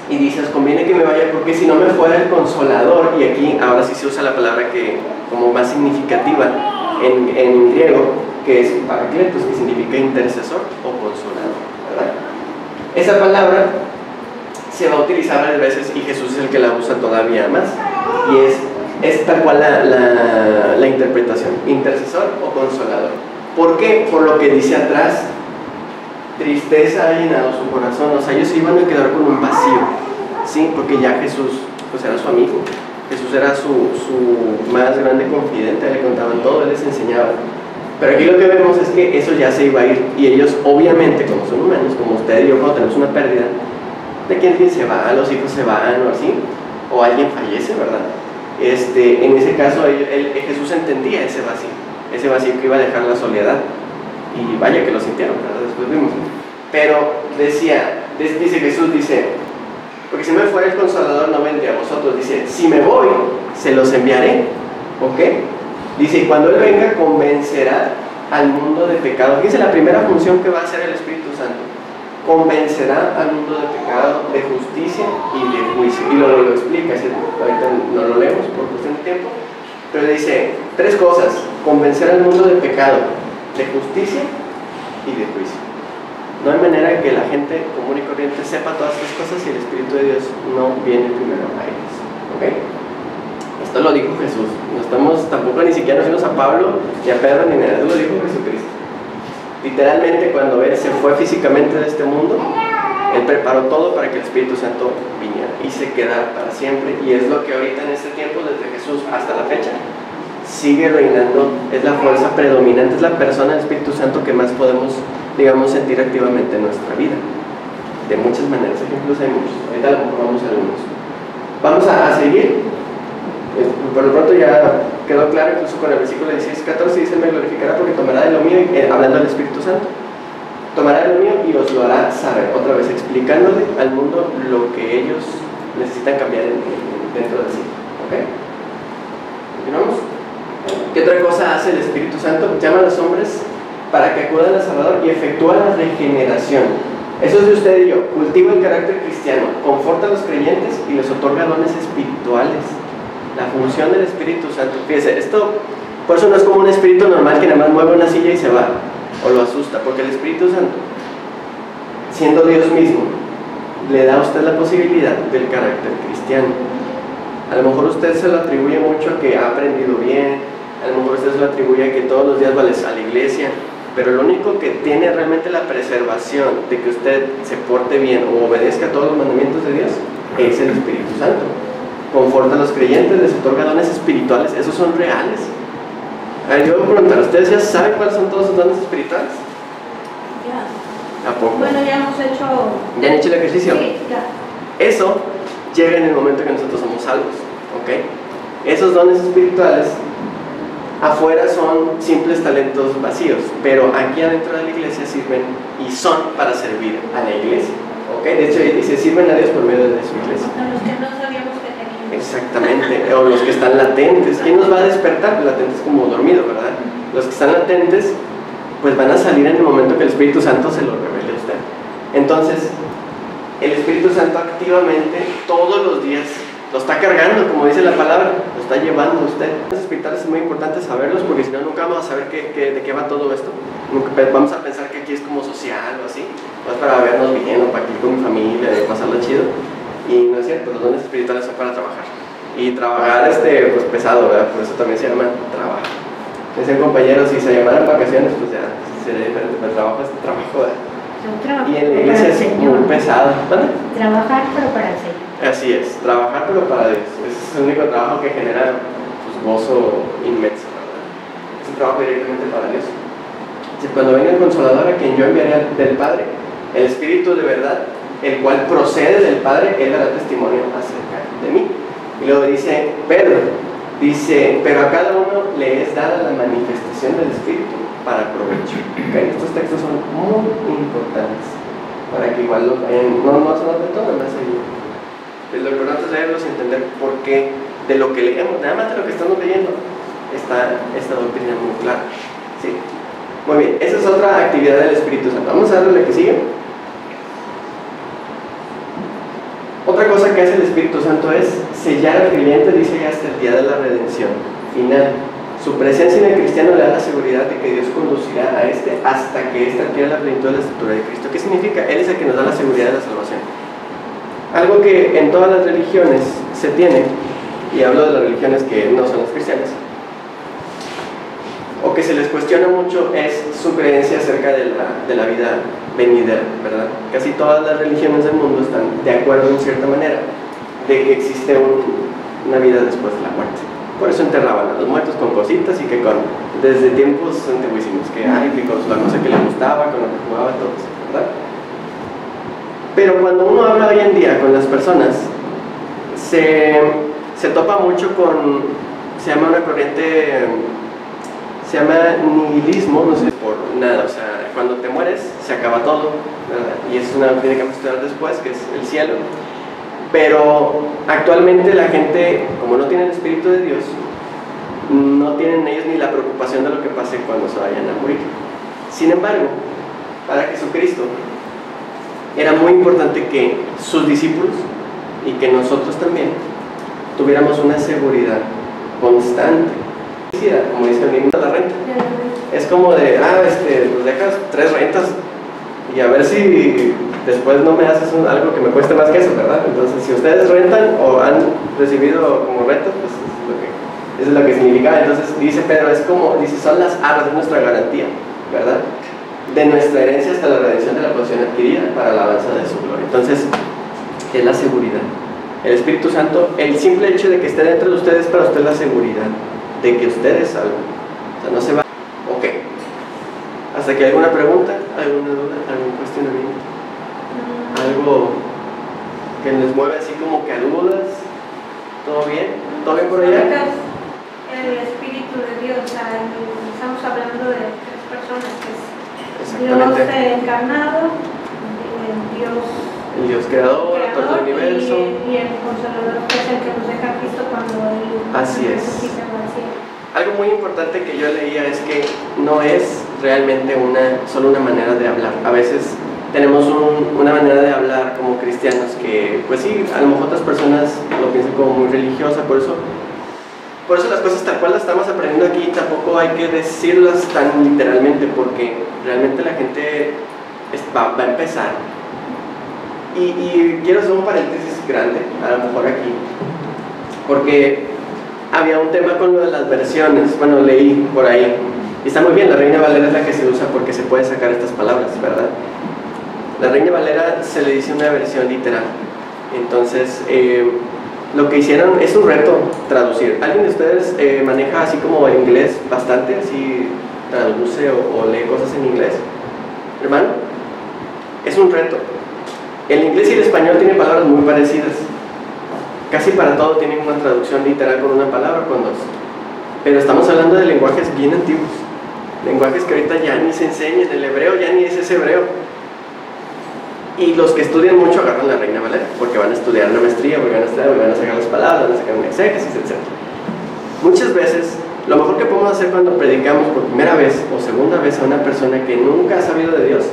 Y dice, os conviene que me vaya porque si no me fuera el Consolador, y aquí ahora sí se usa la palabra que como más significativa en griego, que es Paracletos, que significa intercesor o consolador, ¿verdad? Esa palabra se va a utilizar varias veces y Jesús es el que la usa todavía más, y es tal cual la interpretación, intercesor o consolador. ¿Por qué? Por lo que dice atrás, tristeza ha llenado su corazón. O sea, ellos se iban a quedar con un vacío, ¿sí? Porque ya Jesús pues era su amigo, Jesús era su más grande confidente, le contaban todo, él les enseñaba. Pero aquí lo que vemos es que eso ya se iba a ir, y ellos obviamente, como son humanos, como usted y yo, cuando tenemos una pérdida, de que alguien se va, los hijos se van o así, o alguien fallece, ¿verdad? En ese caso Jesús entendía ese vacío que iba a dejar la soledad, y vaya que lo sintieron, ¿verdad? Después vimos. Pero dice Jesús, porque si me fuera el Consolador no vendría a vosotros, dice, si me voy, se los enviaré, ¿ok? Dice, y cuando Él venga, convencerá al mundo de pecado. Fíjense la primera función que va a hacer el Espíritu Santo: convencerá al mundo de pecado, de justicia y de juicio. Y lo explica, ahorita no lo leemos por cuestión de tiempo, pero dice tres cosas: convencer al mundo de pecado, de justicia y de juicio. No hay manera que la gente común y corriente sepa todas estas cosas si el Espíritu de Dios no viene primero a ellos, ¿ok? Esto lo dijo Jesús, no estamos tampoco ni siquiera nos fuimos a Pablo, ni a Pedro, ni nada, esto lo dijo Jesucristo. Literalmente, cuando Él se fue físicamente de este mundo, Él preparó todo para que el Espíritu Santo viniera y se quedara para siempre. Y es lo que ahorita en este tiempo, desde Jesús hasta la fecha, sigue reinando, es la fuerza predominante, es la persona del Espíritu Santo que más podemos, digamos, sentir activamente en nuestra vida. De muchas maneras, ejemplos hay muchos. Ahorita vamos a algunos. Vamos a seguir. Por lo pronto ya quedó claro, incluso con el versículo 16-14 dice: me glorificará porque tomará de lo mío, hablando del Espíritu Santo, tomará de lo mío y os lo hará saber. Otra vez explicándole al mundo lo que ellos necesitan cambiar dentro de sí. ¿Ok? ¿Continuamos? ¿Qué otra cosa hace el Espíritu Santo? Llama a los hombres para que acudan al Salvador y efectúa la regeneración. Eso es de usted y yo. Cultiva el carácter cristiano, conforta a los creyentes y les otorga dones espirituales. La función del Espíritu Santo. Fíjese, esto por eso no es como un espíritu normal que nada más mueve una silla y se va, o lo asusta, porque el Espíritu Santo, siendo Dios mismo, le da a usted la posibilidad del carácter cristiano. A lo mejor usted se lo atribuye mucho a que ha aprendido bien, a lo mejor usted se lo atribuye a que todos los días va a la iglesia, pero lo único que tiene realmente la preservación de que usted se porte bien o obedezca a todos los mandamientos de Dios es el Espíritu Santo. Conforta a los creyentes, les otorga dones espirituales, esos son reales. A ver, yo voy a preguntar, ¿ustedes ya saben cuáles son todos esos dones espirituales? Ya. ¿A poco? Bueno, ya hemos hecho... ¿Ya han hecho el ejercicio? Sí, ya. Eso llega en el momento que nosotros somos salvos, ¿ok? Esos dones espirituales afuera son simples talentos vacíos, pero aquí adentro de la iglesia sirven y son para servir a la iglesia, ¿ok? De hecho, dice, sirven a Dios por medio de su iglesia. A los que no sabíamos que teníamos. Exactamente, o los que están latentes. ¿Quién nos va a despertar? Latentes como dormido, ¿verdad? Los que están latentes, pues van a salir en el momento que el Espíritu Santo se lo revele a usted. Entonces, el Espíritu Santo activamente, todos los días, lo está cargando, como dice la palabra, lo está llevando a usted. Los espirituales es muy importante saberlos, porque si no, nunca vamos a saber de qué va todo esto. Vamos a pensar que aquí es como social o así, no es para vernos bien o para ir con mi familia y pasarlo chido. Y no es cierto, los dones espirituales son para trabajar. Y trabajar, pues pesado, ¿verdad? Por eso también se llama trabajo. Decían compañeros, si se llamaran vacaciones, pues ya sería diferente, pero el trabajo es trabajo, ¿verdad? Trabajo, y en la iglesia es muy pesado. ¿Vale? Trabajar, pero para el Señor. Así es, trabajar pero para Dios. Ese es el único trabajo que genera pues, gozo inmenso, ¿verdad? Es un trabajo directamente para Dios. Cuando venga el Consolador, a quien yo enviaré del Padre, el Espíritu de verdad, el cual procede del Padre, Él dará testimonio acerca de mí. Y luego dice Pedro, dice, pero a cada uno le es dada la manifestación del Espíritu para provecho. ¿Okay? Estos textos son muy importantes para que igual los vayan, no son de todo, más ahí. Lo importante es leerlos y entender por qué de lo que leemos, nada más de lo que estamos leyendo, está esta doctrina muy clara. ¿Sí? Muy bien, esa es otra actividad del Espíritu Santo. Vamos a darle la que sigue. Otra cosa que hace el Espíritu Santo es sellar al creyente, dice ya, hasta el día de la redención final. Su presencia en el cristiano le da la seguridad de que Dios conducirá a este hasta que éste adquiera la plenitud de la estatura de Cristo. ¿Qué significa? Él es el que nos da la seguridad de la salvación. Algo que en todas las religiones se tiene, y hablo de las religiones que no son las cristianas, o que se les cuestiona mucho, es su creencia acerca de la vida venidera, ¿verdad? Casi todas las religiones del mundo están de acuerdo en cierta manera de que existe una vida después de la muerte. Por eso enterraban a los muertos con cositas y que desde tiempos antiguísimos, que con la cosa que le gustaba, con lo que jugaba, todo eso, ¿verdad? Pero cuando uno habla hoy en día con las personas, se topa mucho con, se llama una corriente, se llama nihilismo, no sé, por nada, o sea, cuando te mueres se acaba todo, ¿verdad? Y es una doctrina que vamos a estudiar después, que es el cielo. Pero actualmente la gente, como no tiene el Espíritu de Dios, no tienen ellos ni la preocupación de lo que pase cuando se vayan a morir. Sin embargo, para Jesucristo era muy importante que sus discípulos y que nosotros también tuviéramos una seguridad constante. Como dice el mismo, la renta. Es como de, pues dejas 3 rentas y a ver si después no me haces algo que me cueste más que eso, ¿verdad? Entonces, si ustedes rentan o han recibido como rentas, pues eso es lo que significa. Entonces, dice Pedro, es como, dice, son las arras de nuestra garantía, ¿verdad? De nuestra herencia hasta la redención de la posesión adquirida para la alabanza de su gloria. Entonces, es la seguridad. El Espíritu Santo, el simple hecho de que esté dentro de ustedes, para usted la seguridad de que usted es salvo. O sea, no se va. Ok. ¿Hasta aquí alguna pregunta? ¿Alguna duda? ¿Algún cuestionamiento? ¿Algo que les mueve así como que a dudas? ¿Todo bien? ¿Todo bien por allá? El Espíritu de Dios, o sea, estamos hablando de tres personas, que es Exactamente. Dios encarnado, Dios El Dios creador, todo el universo. y el Consolador, que es el que nos deja Cristo cuando Él Así es. necesita o al cielo. Algo muy importante que yo leía es que no es realmente solo una manera de hablar. A veces tenemos una manera de hablar como cristianos que, pues sí, a lo mejor otras personas lo piensan como muy religiosa, por eso las cosas tal cual las estamos aprendiendo aquí tampoco hay que decirlas tan literalmente, porque realmente la gente va a empezar. Y quiero hacer un paréntesis grande, a lo mejor aquí, porque había un tema con lo de las versiones. Bueno, leí por ahí, y está muy bien, la Reina Valera es la que se usa porque se puede sacar estas palabras, ¿verdad? La Reina Valera se le dice una versión literal. Entonces, lo que hicieron es un reto traducir. ¿Alguien de ustedes maneja así como el inglés bastante? ¿Así traduce o lee cosas en inglés? Hermano, es un reto. El inglés y el español tienen palabras muy parecidas. Casi para todo tienen una traducción literal con una palabra o con dos. Pero estamos hablando de lenguajes bien antiguos. Lenguajes que ahorita ya ni se enseñan. El hebreo ya ni es ese hebreo. Y los que estudian mucho agarran la Reina Valera, porque van a estudiar una maestría, porque van a sacar las palabras, van a sacar un exégesis, etc. Muchas veces, lo mejor que podemos hacer cuando predicamos por primera vez o segunda vez a una persona que nunca ha sabido de Dios,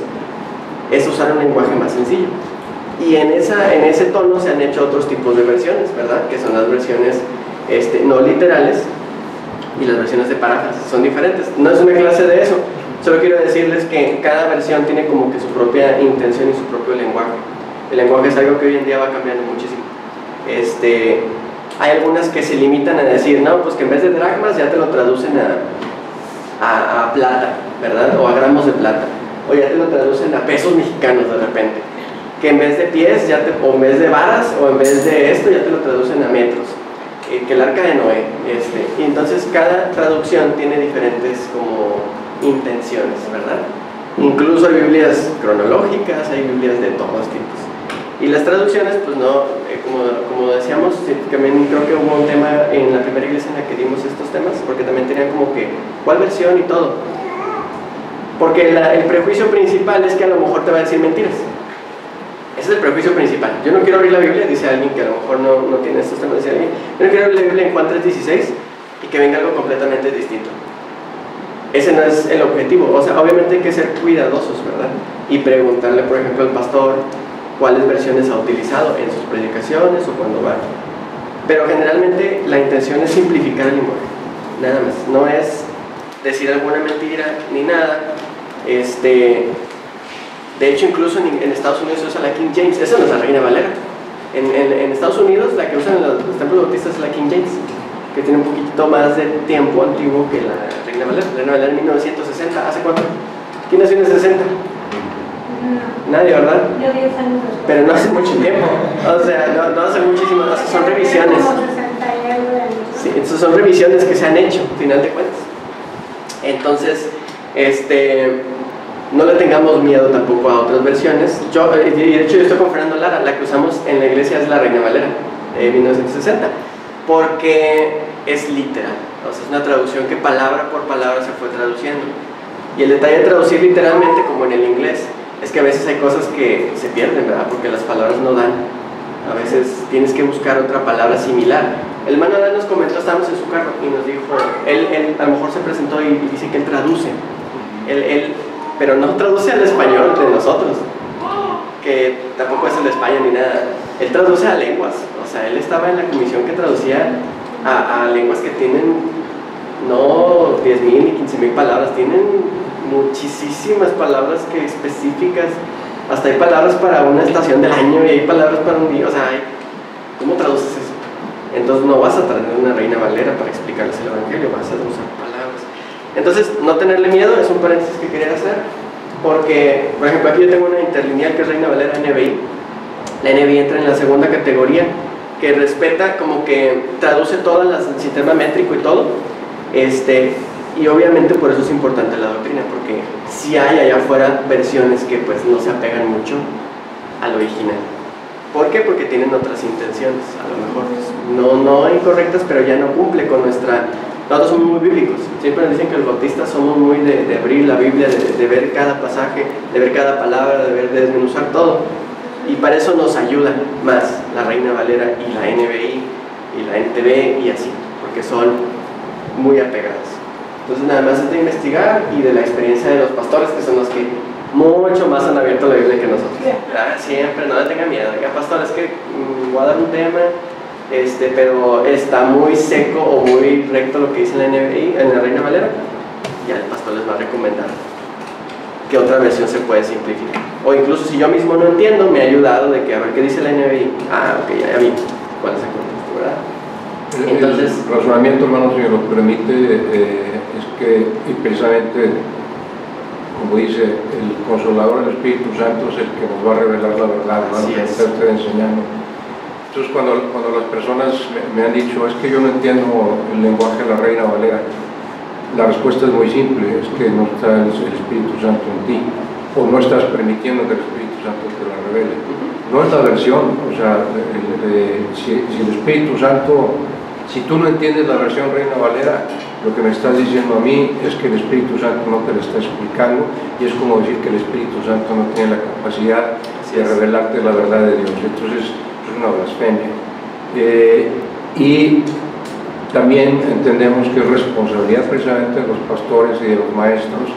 es usar un lenguaje más sencillo. Y en ese tono se han hecho otros tipos de versiones, ¿verdad? Que son las versiones no literales y las versiones de paráfrasis. Son diferentes. No es una clase de eso. Solo quiero decirles que cada versión tiene como que su propia intención y su propio lenguaje. El lenguaje es algo que hoy en día va cambiando muchísimo. Hay algunas que se limitan a decir, no, pues que en vez de dracmas ya te lo traducen a plata, ¿verdad? O a gramos de plata. O ya te lo traducen a pesos mexicanos de repente. Que en vez de pies, o en vez de varas, o en vez de esto, ya te lo traducen a metros. Que el arca de Noé. Y entonces cada traducción tiene diferentes como intenciones, ¿verdad? Incluso hay Biblias cronológicas, hay Biblias de todos tipos. Y las traducciones, pues no, como decíamos, también creo que hubo un tema en la primera iglesia en la que dimos estos temas, porque también tenían como que, ¿cuál versión y todo? Porque el prejuicio principal es que a lo mejor te va a decir mentiras. Ese es el prejuicio principal. Yo no quiero abrir la Biblia, dice alguien que a lo mejor no tiene estos temas, dice alguien, yo no quiero abrir la Biblia en Juan 3:16 y que venga algo completamente distinto. Ese no es el objetivo. O sea, obviamente hay que ser cuidadosos, ¿verdad? Y preguntarle, por ejemplo, al pastor cuáles versiones ha utilizado en sus predicaciones o cuando va. Pero generalmente la intención es simplificar el lenguaje, nada más. No es decir alguna mentira ni nada. De hecho, incluso en Estados Unidos se usa la King James. Esa no es la Reina Valera. En Estados Unidos la que usan los templos bautistas es la King James, que tiene un poquito más de tiempo antiguo que la Reina Valera. La Reina Valera en 1960. ¿Hace cuánto? ¿Quién nació en el 60? No. Nadie, ¿verdad? Yo 10 años después. Pero no hace mucho tiempo. O sea, no hace muchísimo. Son revisiones. Como 60 y algo de años. Sí, entonces son revisiones que se han hecho, al final de cuentas. Entonces, no le tengamos miedo tampoco a otras versiones. De hecho, yo estoy con Fernando Lara, la que usamos en la iglesia es la Reina Valera, de 1960, porque es literal. O sea, es una traducción que palabra por palabra se fue traduciendo. Y el detalle de traducir literalmente, como en el inglés, es que a veces hay cosas que se pierden, ¿verdad? Porque las palabras no dan. A veces tienes que buscar otra palabra similar. El hermano Adán nos comentó, estábamos en su carro y nos dijo, él a lo mejor se presentó y dice que él traduce. Pero no traduce al español de nosotros, que tampoco es el de España ni nada. Él traduce a lenguas. O sea, él estaba en la comisión que traducía a lenguas que tienen no 10,000 ni 15,000 palabras, tienen muchísimas palabras que específicas. Hasta hay palabras para una estación del año y hay palabras para un día. O sea, ¿cómo traduces eso? Entonces no vas a traer una Reina Valera para explicarles el Evangelio, vas a usar palabras. Entonces, no tenerle miedo es un paréntesis que quería hacer, porque, por ejemplo, aquí yo tengo una interlineal que es Reina Valera NBI. La NBI entra en la segunda categoría, que respeta, como que traduce todas las, el sistema métrico y todo, Y obviamente por eso es importante la doctrina, porque si hay allá afuera versiones que pues no se apegan mucho al original. ¿Por qué? Porque tienen otras intenciones, a lo mejor no incorrectas, pero ya no cumple con nuestra... Nosotros somos muy bíblicos, siempre nos dicen que los bautistas somos muy de abrir la Biblia, de ver cada pasaje, de ver cada palabra, de desmenuzar todo. Y para eso nos ayuda más la Reina Valera y la NBI y la NTV y así, porque son muy apegadas. Entonces nada más es de investigar y de la experiencia de los pastores, que son los que mucho más han abierto la Biblia que nosotros. Siempre, no le tengan miedo. Oiga, pastor, es que voy a dar un tema, pero está muy seco o muy recto lo que dice la NBI, en la Reina Valera. Ya el pastor les va a recomendar qué otra versión se puede simplificar. O incluso si yo mismo no entiendo, me ha ayudado de que a ver qué dice la NBI. Ok, ya vi cuál es el contexto, ¿verdad? Entonces, el razonamiento, hermano, si me lo permite, es que precisamente, como dice, el Consolador, el Espíritu Santo, es el que nos va a revelar la verdad, ¿no? Así es. Está usted enseñando. Entonces, cuando las personas me han dicho, es que yo no entiendo el lenguaje de la Reina Valera, la respuesta es muy simple, es que no está el Espíritu Santo en ti, o no estás permitiendo que el Espíritu Santo te la revele. No es la versión, o sea, si el Espíritu Santo, si tú no entiendes la versión Reina Valera, lo que me estás diciendo a mí es que el Espíritu Santo no te lo está explicando, y es como decir que el Espíritu Santo no tiene la capacidad de revelarte la verdad de Dios. Entonces es una blasfemia. Y también entendemos que es responsabilidad precisamente de los pastores y de los maestros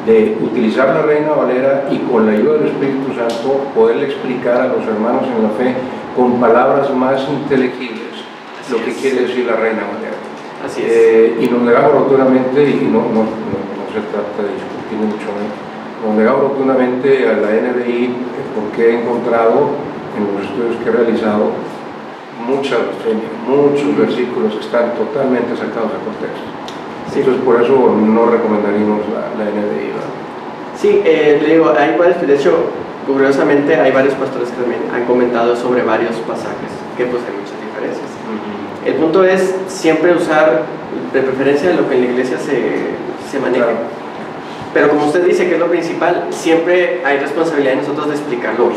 de utilizar la Reina Valera y con la ayuda del Espíritu Santo poderle explicar a los hermanos en la fe con palabras más inteligibles lo que quiere decir la Reina Valera. Así es. Y nos negamos rotundamente, y no se trata de discutir mucho menos, nos negamos rotundamente a la NBI porque he encontrado en los estudios que he realizado muchos versículos que están totalmente sacados de contexto. Sí. Entonces por eso no recomendaríamos la NBI, ¿verdad? Sí, le digo, hay varios, de hecho, curiosamente hay varios pastores que también han comentado sobre varios pasajes, que pues hay muchas diferencias. El punto es siempre usar de preferencia lo que en la iglesia se maneja. Claro. Pero como usted dice que es lo principal, siempre hay responsabilidad de nosotros de explicarlo.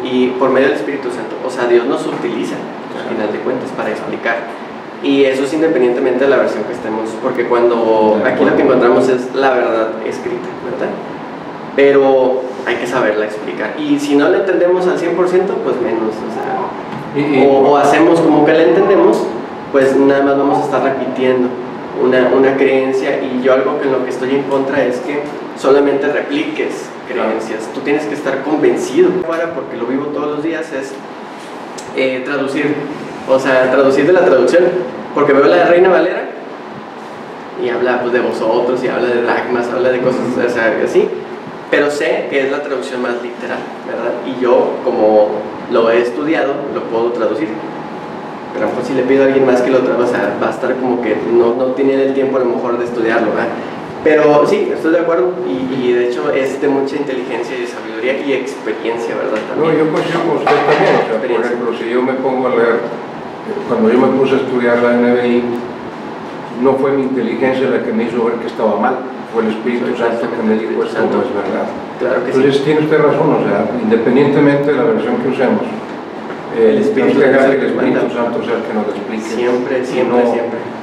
Y por medio del Espíritu Santo. O sea, Dios nos utiliza, al final de cuentas, para explicar. Y eso es independientemente de la versión que estemos. Porque cuando aquí lo que encontramos es la verdad escrita, ¿verdad? Pero hay que saberla explicar. Y si no la entendemos al 100%, pues menos. O sea, o hacemos como que la entendemos, pues nada más vamos a estar repitiendo una creencia. Y yo algo que en lo que estoy en contra es que solamente repliques creencias. Tú tienes que estar convencido. Ahora, porque lo vivo todos los días, es traducir. O sea, traducir de la traducción. Porque veo la Reina Valera y habla pues, de vosotros, y habla de dracmas, habla de cosas, o sea, así. Pero sé que es la traducción más literal, ¿verdad? Y yo, como lo he estudiado, lo puedo traducir. Pero pues, si le pido a alguien más que lo traduzca, o sea, va a estar como que no tiene el tiempo a lo mejor de estudiarlo, ¿verdad? Pero sí, estoy de acuerdo, y de hecho es de mucha inteligencia y de sabiduría y experiencia, ¿verdad? También. No, yo coincido con usted también, o sea, por ejemplo, si yo me pongo a leer, cuando yo me puse a estudiar la NBI, no fue mi inteligencia la que me hizo ver que estaba mal, fue el Espíritu Santo que me dijo esto no es verdad. Claro que entonces sí. Tiene usted razón, o sea, independientemente de la versión que usemos, el Espíritu Santo sea el que nos explique. Siempre.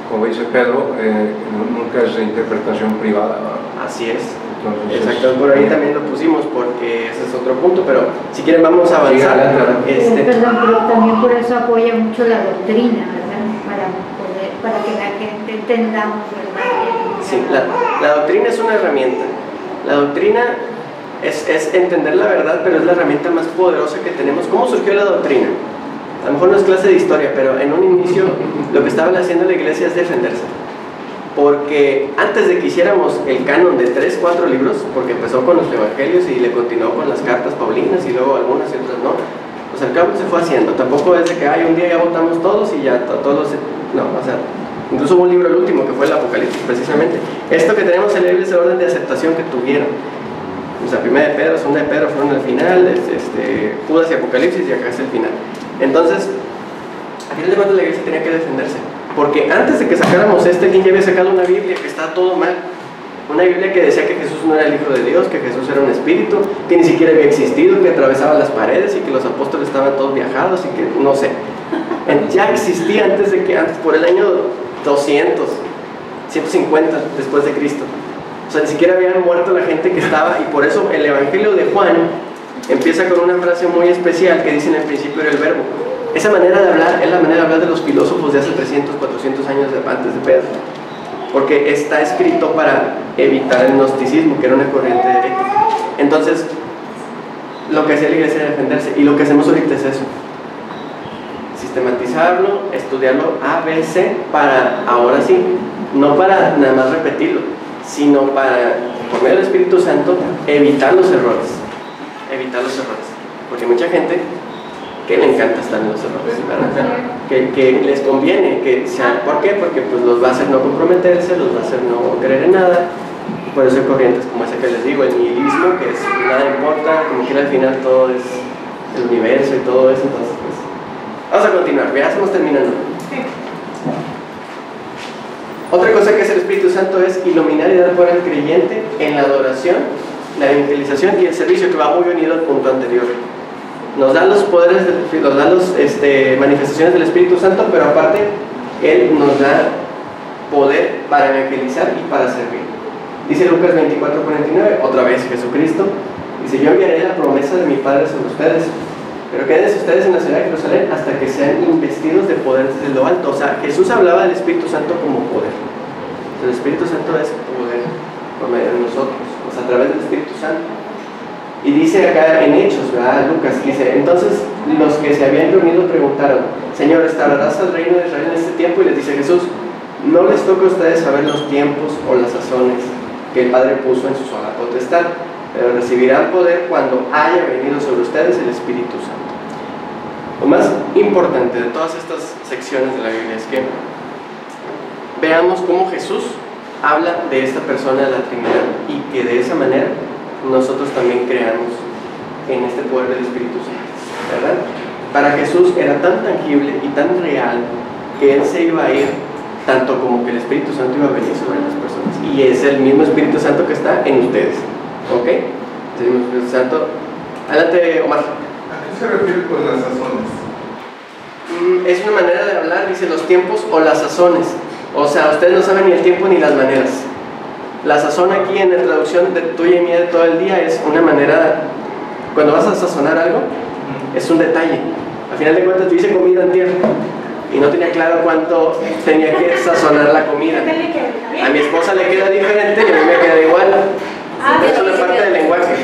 Como dice Pedro, nunca es interpretación privada, ¿no? Así es. Entonces, exacto, por ahí también lo pusimos porque ese es otro punto, pero si quieren vamos a avanzar. Perdón, pero también por eso apoya mucho la doctrina, ¿verdad? Para que la gente entendamos, ¿verdad? Sí, la doctrina es una herramienta. La doctrina es entender la verdad, pero es la herramienta más poderosa que tenemos. ¿Cómo surgió la doctrina? A lo mejor no es clase de historia, pero en un inicio lo que estaba haciendo la iglesia es defenderse. Porque antes de que hiciéramos el canon de 3, 4 libros, porque empezó con los evangelios y le continuó con las cartas paulinas y luego algunas y otras no, pues el canon se fue haciendo. Tampoco es de que un día ya votamos todos y ya todos no, o sea, incluso hubo un libro, el último, que fue el Apocalipsis, precisamente. Esto que tenemos en la Biblia es el orden de aceptación que tuvieron. O sea, primera de Pedro, segunda de Pedro fueron al final, Judas y Apocalipsis, y acá es el final. Entonces, a final de cuentas la iglesia tenía que defenderse. Porque antes de que sacáramos alguien ya había sacado una Biblia que está todo mal. Una Biblia que decía que Jesús no era el Hijo de Dios, que Jesús era un espíritu, que ni siquiera había existido, que atravesaba las paredes y que los apóstoles estaban todos viajados y que no sé. Ya existía antes por el año 200, 150 después de Cristo. O sea, ni siquiera habían muerto la gente que estaba, y por eso el Evangelio de Juan empieza con una frase muy especial que dice: en el principio era el verbo. Esa manera de hablar es la manera de hablar de los filósofos de hace 300, 400 años antes de Pedro, porque está escrito para evitar el gnosticismo, que era una corriente herética. Entonces, lo que hacía la iglesia era defenderse, y lo que hacemos ahorita es eso: sistematizarlo, estudiarlo A, B, C, para ahora sí, no para nada más repetirlo, sino para, por medio del Espíritu Santo, evitar los errores. Porque mucha gente que le encanta estar en los errores, ¿verdad? Que les conviene que sean. ¿Por qué? Porque pues los va a hacer no comprometerse, los va a hacer no creer en nada. Por eso hay corrientes como esa que les digo, el nihilismo, que es nada importa, como que al final todo es el universo y todo eso. Entonces, pues, vamos a continuar, ya estamos terminando. Otra cosa que hace el Espíritu Santo es iluminar y dar poder al creyente en la adoración, la evangelización y el servicio, que va muy unido al punto anterior. Nos da los poderes, nos da las manifestaciones del Espíritu Santo, pero aparte Él nos da poder para evangelizar y para servir. Dice Lucas 24:49, otra vez Jesucristo, dice: yo enviaré la promesa de mi Padre sobre ustedes, pero quédense ustedes en la ciudad de Jerusalén hasta que sean investidos de poder desde lo alto. O sea, Jesús hablaba del Espíritu Santo como poder. El Espíritu Santo es poder por medio de nosotros, o sea, a través del Espíritu Santo. Y dice acá en Hechos, ¿verdad? Lucas dice: entonces los que se habían reunido preguntaron: Señor, ¿restaurarás el reino de Israel en este tiempo? Y les dice Jesús: no les toca a ustedes saber los tiempos o las sazones que el Padre puso en su sola potestad, pero recibirán poder cuando haya venido sobre ustedes el Espíritu Santo. Lo más importante de todas estas secciones de la Biblia es que veamos cómo Jesús habla de esta persona de la Trinidad, y que de esa manera nosotros también creamos en este poder del Espíritu Santo, ¿verdad? Para Jesús era tan tangible y tan real que Él se iba a ir, tanto como que el Espíritu Santo iba a venir sobre las personas, y es el mismo Espíritu Santo que está en ustedes, ¿ok? El mismo Espíritu Santo. Adelante, Omar. ¿A qué se refiere con las sazones? Es una manera de hablar, dice, los tiempos o las sazones. O sea, ustedes no saben ni el tiempo ni las maneras. La sazón aquí en la traducción de tuya y mía de todo el día es una manera, cuando vas a sazonar algo, es un detalle. Al final de cuentas, yo hice comida antier y no tenía claro cuánto tenía que sazonar la comida. A mi esposa le queda diferente y a mí me queda igual. Eso no es parte del lenguaje.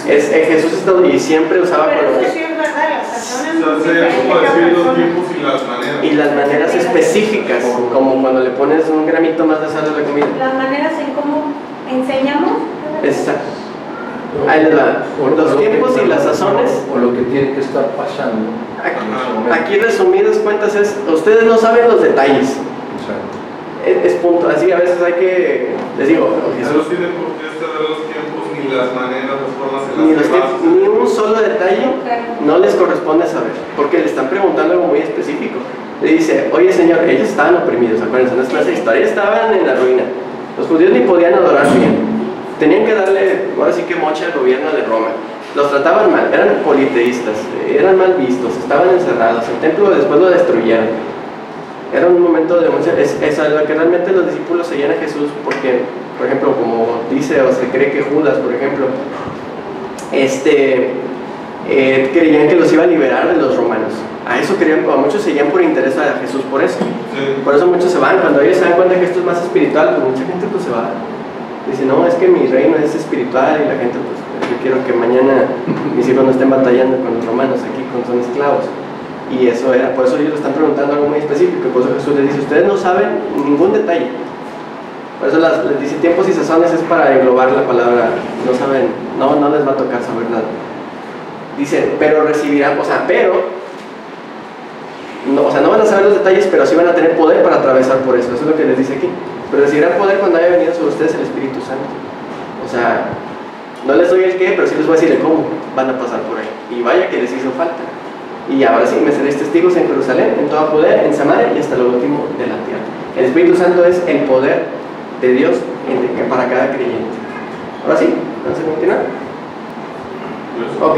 Jesús está, y siempre usaba colores. Sería como decir los tiempos y las maneras. Y las maneras específicas, como cuando le pones un gramito más de sal a la comida. Las maneras en cómo enseñamos. Exacto. Ahí les va. Los tiempos y las sazones. O lo que tiene que estar pasando. Aquí resumidas cuentas es, ustedes no saben los detalles. Exacto. Es punto. Así a veces hay que, les digo, Jesús Jesús, tiene por qué saber los tiempos, ni las maneras, las formas en ni, las que vas. ni un solo detalle no les corresponde saber, porque le están preguntando algo muy específico. Le dice: oye Señor, ellos estaban oprimidos, acuérdense, no es clase de historia, estaban en la ruina. Los judíos ni podían adorar bien, tenían que darle, ahora sí que mocha al gobierno de Roma. Los trataban mal, eran politeístas, eran mal vistos, estaban encerrados, el templo después lo destruyeron. Era un momento de mucha, es a lo que realmente los discípulos seguían a Jesús, porque, por ejemplo, como dice o se cree que Judas, por ejemplo, creían que los iba a liberar de los romanos. A eso querían, a muchos seguían por interés a Jesús por eso. Sí. Por eso muchos se van, cuando ellos se dan cuenta que esto es más espiritual, pues mucha gente pues se va. Dice: no, es que mi reino es espiritual, y la gente pues, yo quiero que mañana mis hijos no estén batallando con los romanos aquí, son esclavos. Y eso era, por eso ellos le están preguntando algo muy específico, por eso Jesús les dice: ustedes no saben ningún detalle. Por eso les dice tiempos y sazones, es para englobar la palabra, no saben, no les va a tocar saber nada. Dice: pero recibirán, o sea, no van a saber los detalles, pero sí van a tener poder para atravesar por eso. Eso es lo que les dice aquí. Pero recibirán poder cuando haya venido sobre ustedes el Espíritu Santo. O sea, no les doy el qué, pero sí les voy a decir el cómo van a pasar por ahí. Y vaya que les hizo falta. Y ahora sí, me seréis testigos en Jerusalén, en toda Judea, en Samaria y hasta lo último de la tierra. El Espíritu Santo es el poder de Dios para cada creyente. Ahora sí, vamos a continuar. Pues, Ok.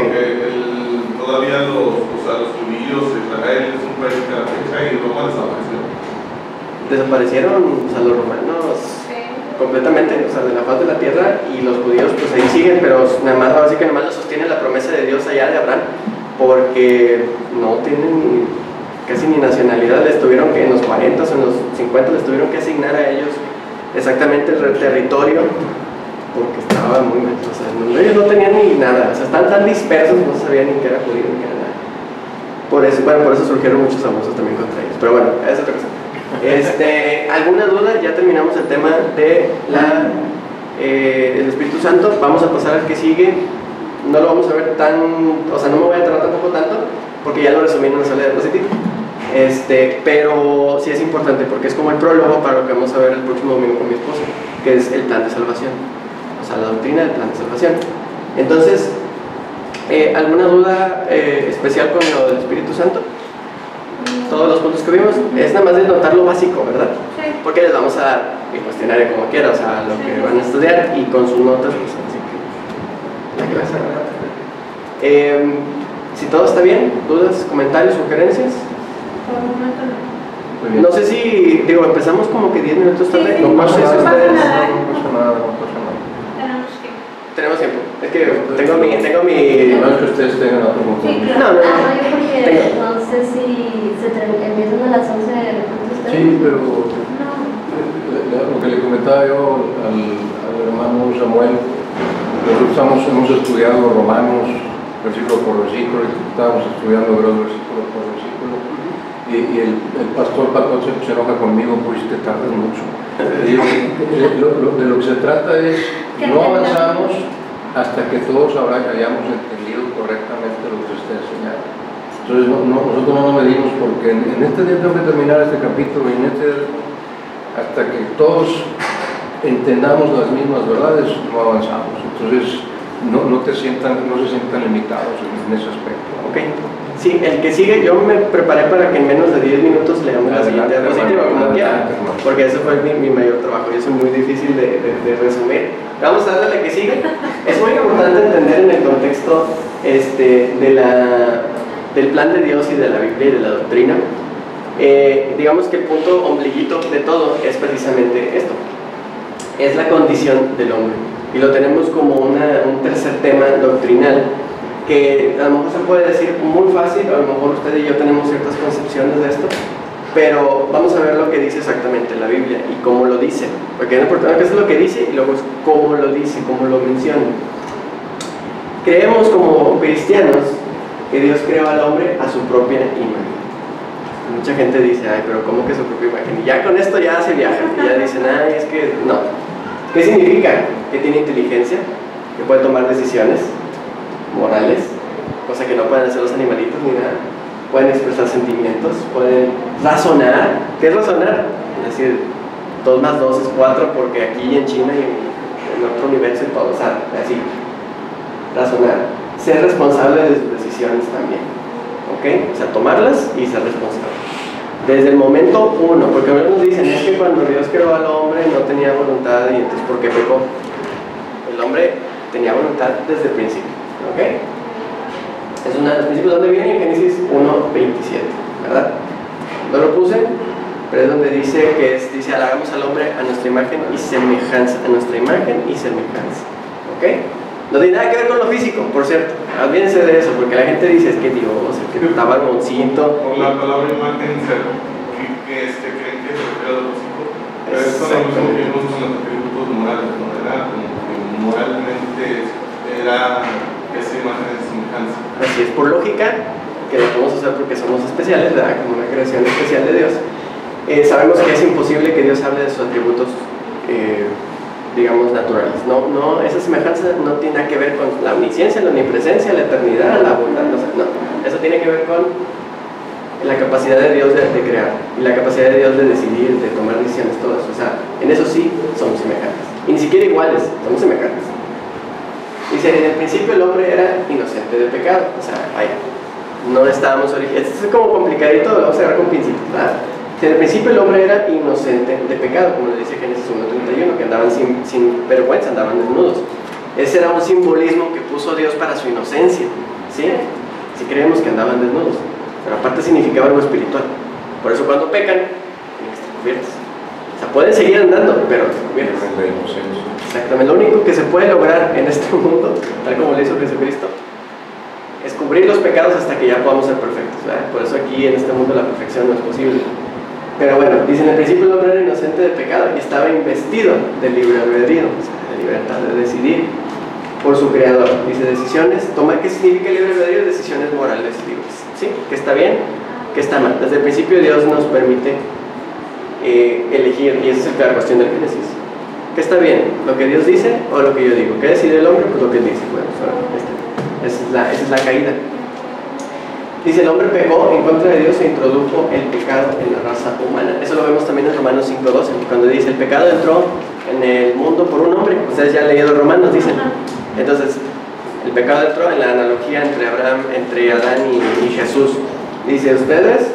Todavía los judíos, Israel es un país que a la fecha y Roma desapareció. Desaparecieron, o sea, los romanos completamente, o sea, de la faz de la tierra, y los judíos pues ahí siguen, pero nada más, ahora sí que nada más lo sostiene la promesa de Dios allá de Abraham, porque no tienen casi ni nacionalidad. Les tuvieron que, en los 40 o en los 50 les tuvieron que asignar a ellos exactamente el territorio, porque estaba muy mal, o sea, ellos no tenían ni nada, o sea, están tan dispersos, no sabían ni qué era judío ni qué era nada. Por eso surgieron muchos abusos también contra ellos, pero bueno, esa es otra cosa. ¿Alguna duda? Ya terminamos el tema de el Espíritu Santo. Vamos a pasar al que sigue. No lo vamos a ver tan, o sea, no me voy a tardar tampoco tanto, porque ya lo resumí en una sola diapositiva. Pero sí es importante, porque es como el prólogo para lo que vamos a ver el próximo domingo con mi esposa, que es el plan de salvación, o sea, la doctrina del plan de salvación. Entonces, ¿alguna duda especial con lo del Espíritu Santo? Todos los puntos que vimos, es nada más de notar lo básico, ¿verdad? Sí. Porque les vamos a dar el cuestionario como quiera, o sea, lo que van a estudiar, y con sus notas, pues así que la clase, ¿verdad? Si todo está bien, dudas, comentarios, sugerencias. Por el momento no. Muy bien. No sé si, digo, empezamos como que 10 minutos tarde. Sí, No pasa sé si nada, no ustedes... pasa nada, no pasa nada. Tenemos tiempo. Tenemos tiempo. Es que tengo mi... No es que ustedes tengan otro compromiso. Sí, No, no, Ah, no, yo porque Tengo. no sé si empiezan a las 11 de repente ustedes. Sí, pero No. lo que le comentaba yo al hermano Samuel, nosotros hemos estudiado Romanos versículo por versículo, y estábamos estudiando Hebreos versículo por versículo, y el pastor Paco se enoja conmigo, pues te tardas mucho. Y digo, de lo que se trata es, no avanzamos hasta que todos hayamos entendido correctamente lo que se está enseñando. Entonces nosotros no nos medimos, porque en este día tengo que terminar este capítulo, y en este hasta que todos entendamos las mismas verdades, no avanzamos. Entonces no se sientan limitados en ese aspecto. Ok. Sí, el que sigue, yo me preparé para que en menos de 10 minutos leamos la siguiente diapositiva, como quiera, porque ese fue mi mayor trabajo y eso es muy difícil de resumir. Vamos a darle a la que sigue. Es muy importante entender en el contexto del plan de Dios y de la Biblia y de la doctrina. Digamos que el punto ombliguito de todo es precisamente esto, es la condición del hombre, y lo tenemos como un tercer tema doctrinal, que a lo mejor se puede decir muy fácil, a lo mejor usted y yo tenemos ciertas concepciones de esto, pero vamos a ver lo que dice exactamente la Biblia y cómo lo dice, porque es importante que es lo que dice y luego es cómo lo dice, cómo lo menciona. Creemos como cristianos que Dios creó al hombre a su propia imagen. Mucha gente dice, ay, pero ¿cómo que su propia imagen? Y ya con esto ya se viaja, y ya dicen, ay, es que no. ¿Qué significa? Que tiene inteligencia, que puede tomar decisiones morales, cosa que no pueden hacer los animalitos ni nada. Pueden expresar sentimientos, pueden razonar. ¿Qué es razonar? Es decir, 2 más 2 es 4, porque aquí en China y en otro universo y todo, o sea, así. Razonar. Ser responsable de sus decisiones también. ¿Ok? O sea, tomarlas y ser responsable. Desde el momento 1, porque algunos dicen, es que cuando Dios creó al hombre no tenía voluntad, y entonces ¿por qué pecó? El hombre tenía voluntad desde el principio. ¿Ok? Es uno de los principios donde viene en Génesis 1:27, ¿verdad? No lo puse, pero es donde dice dice, hagamos al hombre a nuestra imagen y semejanza, a nuestra imagen y semejanza. ¿Ok? No tiene nada que ver con lo físico, por cierto. Olvídense de eso, porque la gente dice, es que Dios, el que estaba hermosito. Con la palabra imagen, creen que se refiere a lo físico. Pero esto no es lo mismo con los atributos morales, ¿no? Era como que moralmente era esa imagen de semejanza. Así es, por lógica, que lo podemos hacer porque somos especiales, ¿verdad? Como una creación especial de Dios. Sabemos que es imposible que Dios hable de sus atributos, digamos, naturales. No, esa semejanza no tiene nada que ver con la omnisciencia, la omnipresencia, la eternidad, la bondad, no. Eso tiene que ver con la capacidad de Dios de crear y la capacidad de Dios de decidir, de tomar decisiones, todo eso. O sea, en eso sí somos semejantes. Y ni siquiera iguales, somos semejantes. Dice, en el principio el hombre era inocente de pecado, o sea, vaya, No estábamos originales. Esto es como complicadito, lo vamos a ver con pincitas, ¿verdad? En el principio el hombre era inocente de pecado, como lo dice Génesis 1:31, que andaban sin vergüenza, andaban desnudos. Ese era un simbolismo que puso Dios para su inocencia, ¿sí? Si creemos que andaban desnudos, pero aparte significaba algo espiritual. Por eso cuando pecan, tienen que estar cubiertos. O sea, pueden seguir andando, pero cubiertos. Exactamente, lo único que se puede lograr en este mundo, tal como lo hizo Jesucristo, es cubrir los pecados hasta que ya podamos ser perfectos, ¿verdad? Por eso aquí en este mundo la perfección no es posible. Pero bueno, dice, en el principio el hombre era inocente de pecado y estaba investido del libre albedrío, o sea, de libertad de decidir por su creador. Dice, decisiones, ¿qué significa el libre albedrío? Decisiones morales libres, ¿sí? ¿Qué está bien? ¿Qué está mal? Desde el principio Dios nos permite elegir, y esa es la cuestión del Génesis. ¿Qué está bien? ¿Lo que Dios dice o lo que yo digo? ¿Qué decide el hombre? Pues lo que él dice. Bueno, esa es la caída. Dice, el hombre pecó en contra de Dios e introdujo el pecado en la raza humana. Eso lo vemos también en Romanos 5:12, cuando dice, el pecado entró en el mundo por un hombre. Ustedes ya han leído Romanos, dicen. Entonces, el pecado entró en la analogía entre Adán y Jesús. Dice, ustedes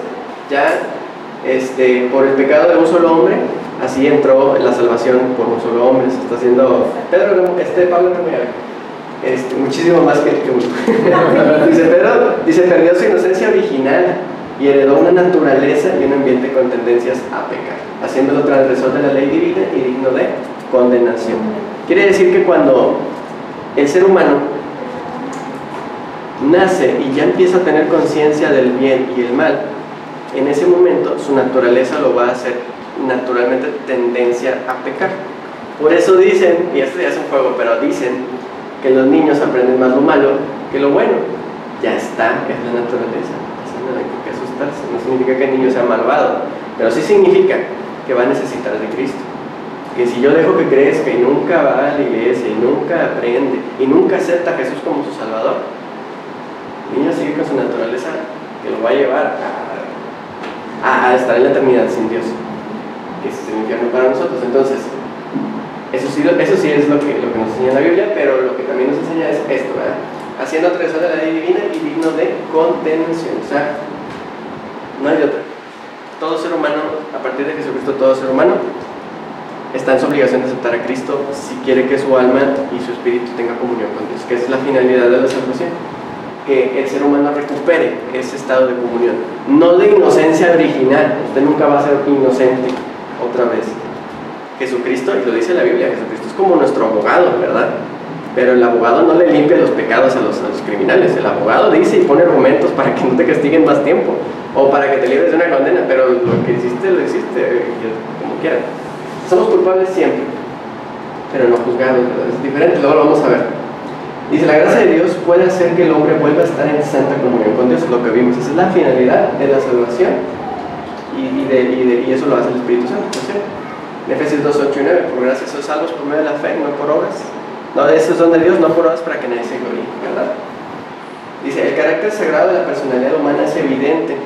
ya, por el pecado de un solo hombre, así entró la salvación por un solo hombre. Se está haciendo Pablo muchísimo más que uno. Dice, Pedro perdió su inocencia original y heredó una naturaleza y un ambiente con tendencias a pecar, haciéndolo transgresor de la ley divina y digno de condenación. Quiere decir que cuando el ser humano nace y ya empieza a tener conciencia del bien y el mal, en ese momento su naturaleza lo va a hacer naturalmente tendencia a pecar. Por eso dicen, y esto ya es un juego, pero dicen que los niños aprenden más lo malo que lo bueno. Ya está, es la naturaleza. No hay que asustarse. No significa que el niño sea malvado, pero sí significa que va a necesitar de Cristo. Que si yo dejo que crezca y nunca va a la iglesia y nunca aprende y nunca acepta a Jesús como su Salvador, el niño sigue con su naturaleza que lo va a llevar a estar en la eternidad sin Dios, que es el infierno para nosotros. Entonces, eso sí es lo que nos enseña la Biblia, pero lo que también nos enseña es esto, ¿verdad? Haciendo transgresor de la ley divina y digno de condenación. O sea, no hay de otra. Todo ser humano, a partir de Jesucristo, todo ser humano está en su obligación de aceptar a Cristo si quiere que su alma y su espíritu tengan comunión con Dios, que es la finalidad de la salvación, que el ser humano recupere ese estado de comunión, no de inocencia original. Usted nunca va a ser inocente otra vez. Jesucristo, y lo dice la Biblia, Jesucristo es como nuestro abogado, ¿verdad? Pero el abogado no le limpia los pecados a los criminales. El abogado dice y pone argumentos para que no te castiguen más tiempo o para que te libres de una condena, pero lo que hiciste, lo hiciste, como quieras. Somos culpables siempre, pero no juzgados, ¿verdad? Es diferente, luego lo vamos a ver. Dice, la gracia de Dios puede hacer que el hombre vuelva a estar en santa comunión con Dios, lo que vimos. Esa es la finalidad de la salvación y eso lo hace el Espíritu Santo, ¿no es cierto? En Efesios 2:8-9, por gracia sois salvos por medio de la fe, no por obras. No, eso es don de Dios, no por obras para que nadie se gloríe, ¿verdad? Dice, el carácter sagrado de la personalidad humana es evidente.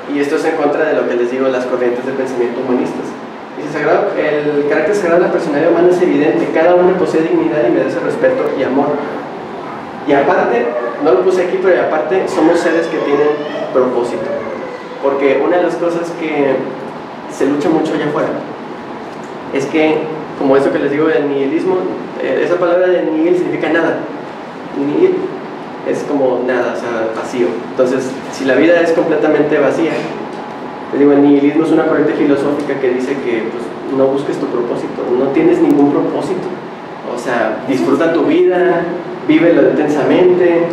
Y esto es en contra de lo que les digo, las corrientes de pensamiento humanistas. Dice, el carácter sagrado de la personalidad humana es evidente. Cada hombre posee dignidad y merece respeto y amor. Y aparte, no lo puse aquí, pero aparte somos seres que tienen propósito. Porque una de las cosas que se lucha mucho allá afuera es que, como eso que les digo del nihilismo, esa palabra de nihil significa nada. Nihil es como nada, o sea, vacío. Entonces, si la vida es completamente vacía, les digo, el nihilismo es una corriente filosófica que dice que pues, no busques tu propósito, no tienes ningún propósito. O sea, disfruta tu vida, vívelo intensamente,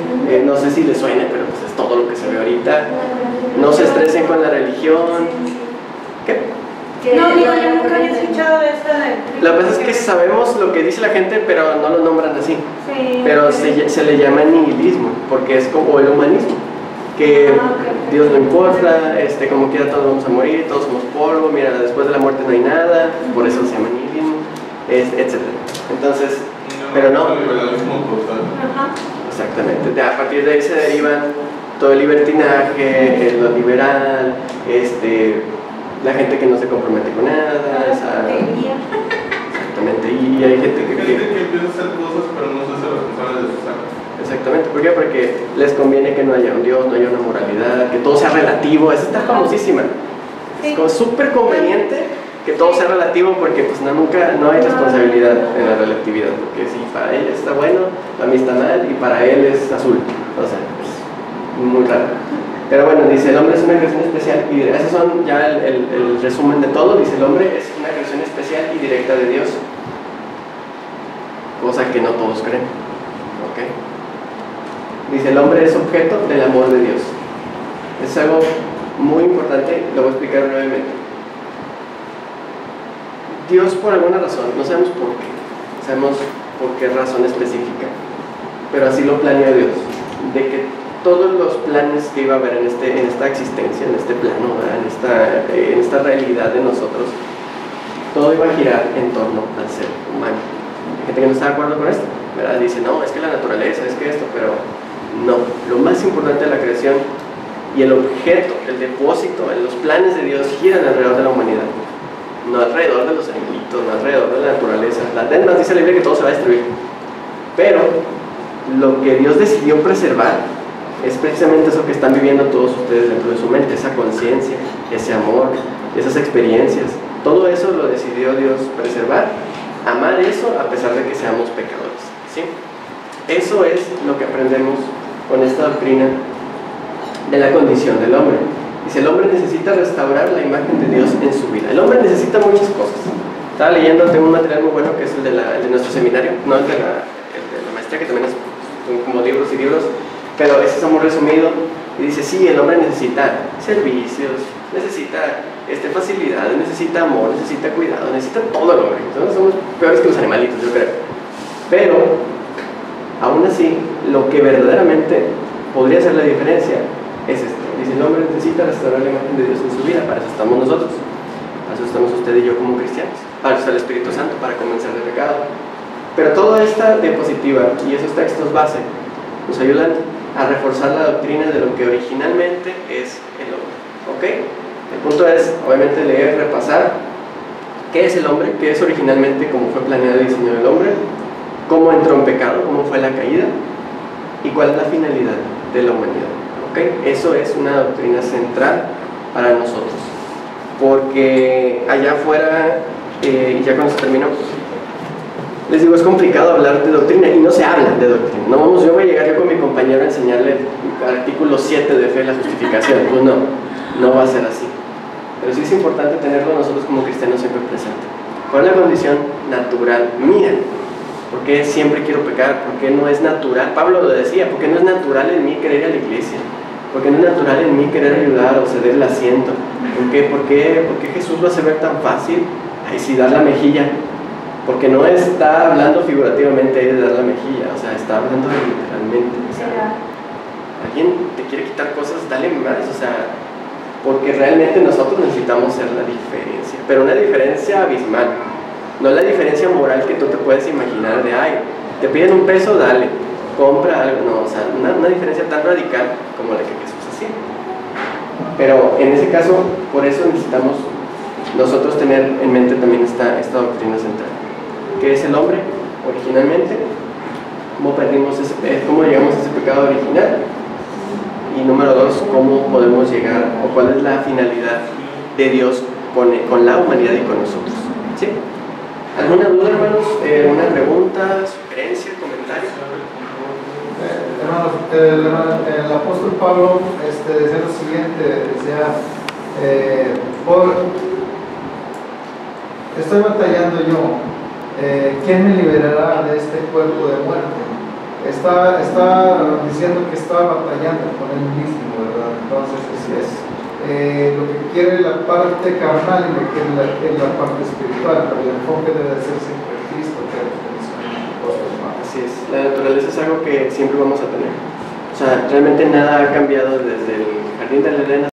no sé si les suene, pero pues es todo lo que se ve ahorita. No se estresen con la religión. ¿Qué? No, digo, yo nunca había escuchado esta de... Lo que pasa es que sabemos lo que dice la gente, pero no lo nombran así. Sí, pero se le llama nihilismo, porque es como el humanismo, que Dios no importa, como quiera todos vamos a morir, todos somos polvo, mira, después de la muerte no hay nada, por eso se llama nihilismo, etc. Entonces, pero no. Exactamente, a partir de ahí se derivan todo el libertinaje, lo liberal, la gente que no se compromete con nada, exactamente, y hay gente que empieza a hacer cosas pero no se hace responsable de sus actos. exactamente. ¿Por qué? Porque les conviene que no haya un Dios, no haya una moralidad, que todo sea relativo. Esa está famosísima. Sí. Es como súper conveniente que todo sea relativo, porque pues no hay responsabilidad en la relatividad, porque si para ella está bueno, para mí está mal, y para él es azul. O sea, es muy raro. Pero bueno, dice, el hombre es una creación especial, y esos son ya el resumen de todo. Dice, el hombre es una creación especial y directa de Dios, cosa que no todos creen. ¿Ok? Dice, el hombre es objeto del amor de Dios. Es algo muy importante, lo voy a explicar brevemente. Dios, por alguna razón, no sabemos por qué, sabemos por qué razón específica, pero así lo planeó Dios, de que todos los planes que iba a haber en esta existencia, en este plano, en esta realidad de nosotros, todo iba a girar en torno al ser humano. Hay gente que no está de acuerdo con esto, ¿verdad? Dice, no, es que la naturaleza, es que esto, pero no. Lo más importante de la creación y el objeto, el depósito, los planes de Dios giran alrededor de la humanidad, no alrededor de los animalitos, no alrededor de la naturaleza. Además dice la Biblia que todo se va a destruir, pero lo que Dios decidió preservar es precisamente eso que están viviendo todos ustedes dentro de su mente, esa conciencia, ese amor, esas experiencias. Todo eso lo decidió Dios preservar, amar eso a pesar de que seamos pecadores, ¿sí? Eso es lo que aprendemos con esta doctrina de la condición del hombre. Dice, el hombre necesita restaurar la imagen de Dios en su vida. El hombre necesita muchas cosas. Estaba leyendo, tengo un material muy bueno que es el de nuestro seminario, no el de la maestría, que también son como libros y libros, pero ese es muy resumido. Y dice, sí, el hombre necesita servicios, necesita facilidades, necesita amor, necesita cuidado, necesita todo el hombre. Entonces somos peores que los animalitos, yo creo. Pero, aún así, lo que verdaderamente podría hacer la diferencia es esto. Dice, el hombre necesita restaurar la imagen de Dios en su vida. Para eso estamos nosotros, para eso estamos usted y yo como cristianos, para eso está el Espíritu Santo, para convencer de pecado. Pero toda esta diapositiva y esos textos base nos ayudan a reforzar la doctrina de lo que originalmente es el hombre. ¿Ok? El punto es, obviamente, leer, repasar qué es el hombre, qué es originalmente, cómo fue planeado y diseñado el hombre, cómo entró en pecado, cómo fue la caída y cuál es la finalidad de la humanidad. ¿Ok? Eso es una doctrina central para nosotros, porque allá afuera, y ya cuando se terminó, les digo, es complicado hablar de doctrina y no se habla de doctrina. No vamos, yo voy a llegar yo con mi compañero a enseñarle el artículo 7 de fe, la justificación. Pues no va a ser así. Pero sí es importante tenerlo nosotros como cristianos siempre presente. ¿Cuál es la condición natural mía? ¿Por qué siempre quiero pecar? ¿Por qué no es natural? Pablo lo decía, ¿por qué no es natural en mí querer ir a la iglesia? ¿Por qué no es natural en mí querer ayudar o ceder el asiento? ¿Por qué Jesús lo hace ver tan fácil? Ahí sí, dar la mejilla. Porque no está hablando figurativamente de dar la mejilla, o sea, está hablando literalmente. O sea, alguien te quiere quitar cosas, dale más, o sea, porque realmente nosotros necesitamos ser la diferencia, pero una diferencia abismal, no la diferencia moral que tú te puedes imaginar de, ay, te piden $1, dale, compra algo, no, o sea, una diferencia tan radical como la que Jesús hacía. Pero en ese caso, por eso necesitamos nosotros tener en mente también esta doctrina central. ¿Qué es el hombre originalmente? ¿Cómo cómo llegamos a ese pecado original? Y número 2, ¿cómo podemos llegar o cuál es la finalidad de Dios con la humanidad y con nosotros? ¿Sí? ¿Alguna duda, hermanos? ¿Una pregunta, sugerencia, comentario? Hermanos, el apóstol Pablo decía lo siguiente, decía, estoy batallando yo. ¿Quién me liberará de este cuerpo de muerte? Está diciendo que está batallando con él mismo, ¿verdad? Entonces, lo que quiere la parte carnal y lo que quiere la parte espiritual, pero el enfoque debe ser siempre Cristo, que es Así es, la naturaleza es algo que siempre vamos a tener. O sea, realmente nada ha cambiado desde el jardín del Edén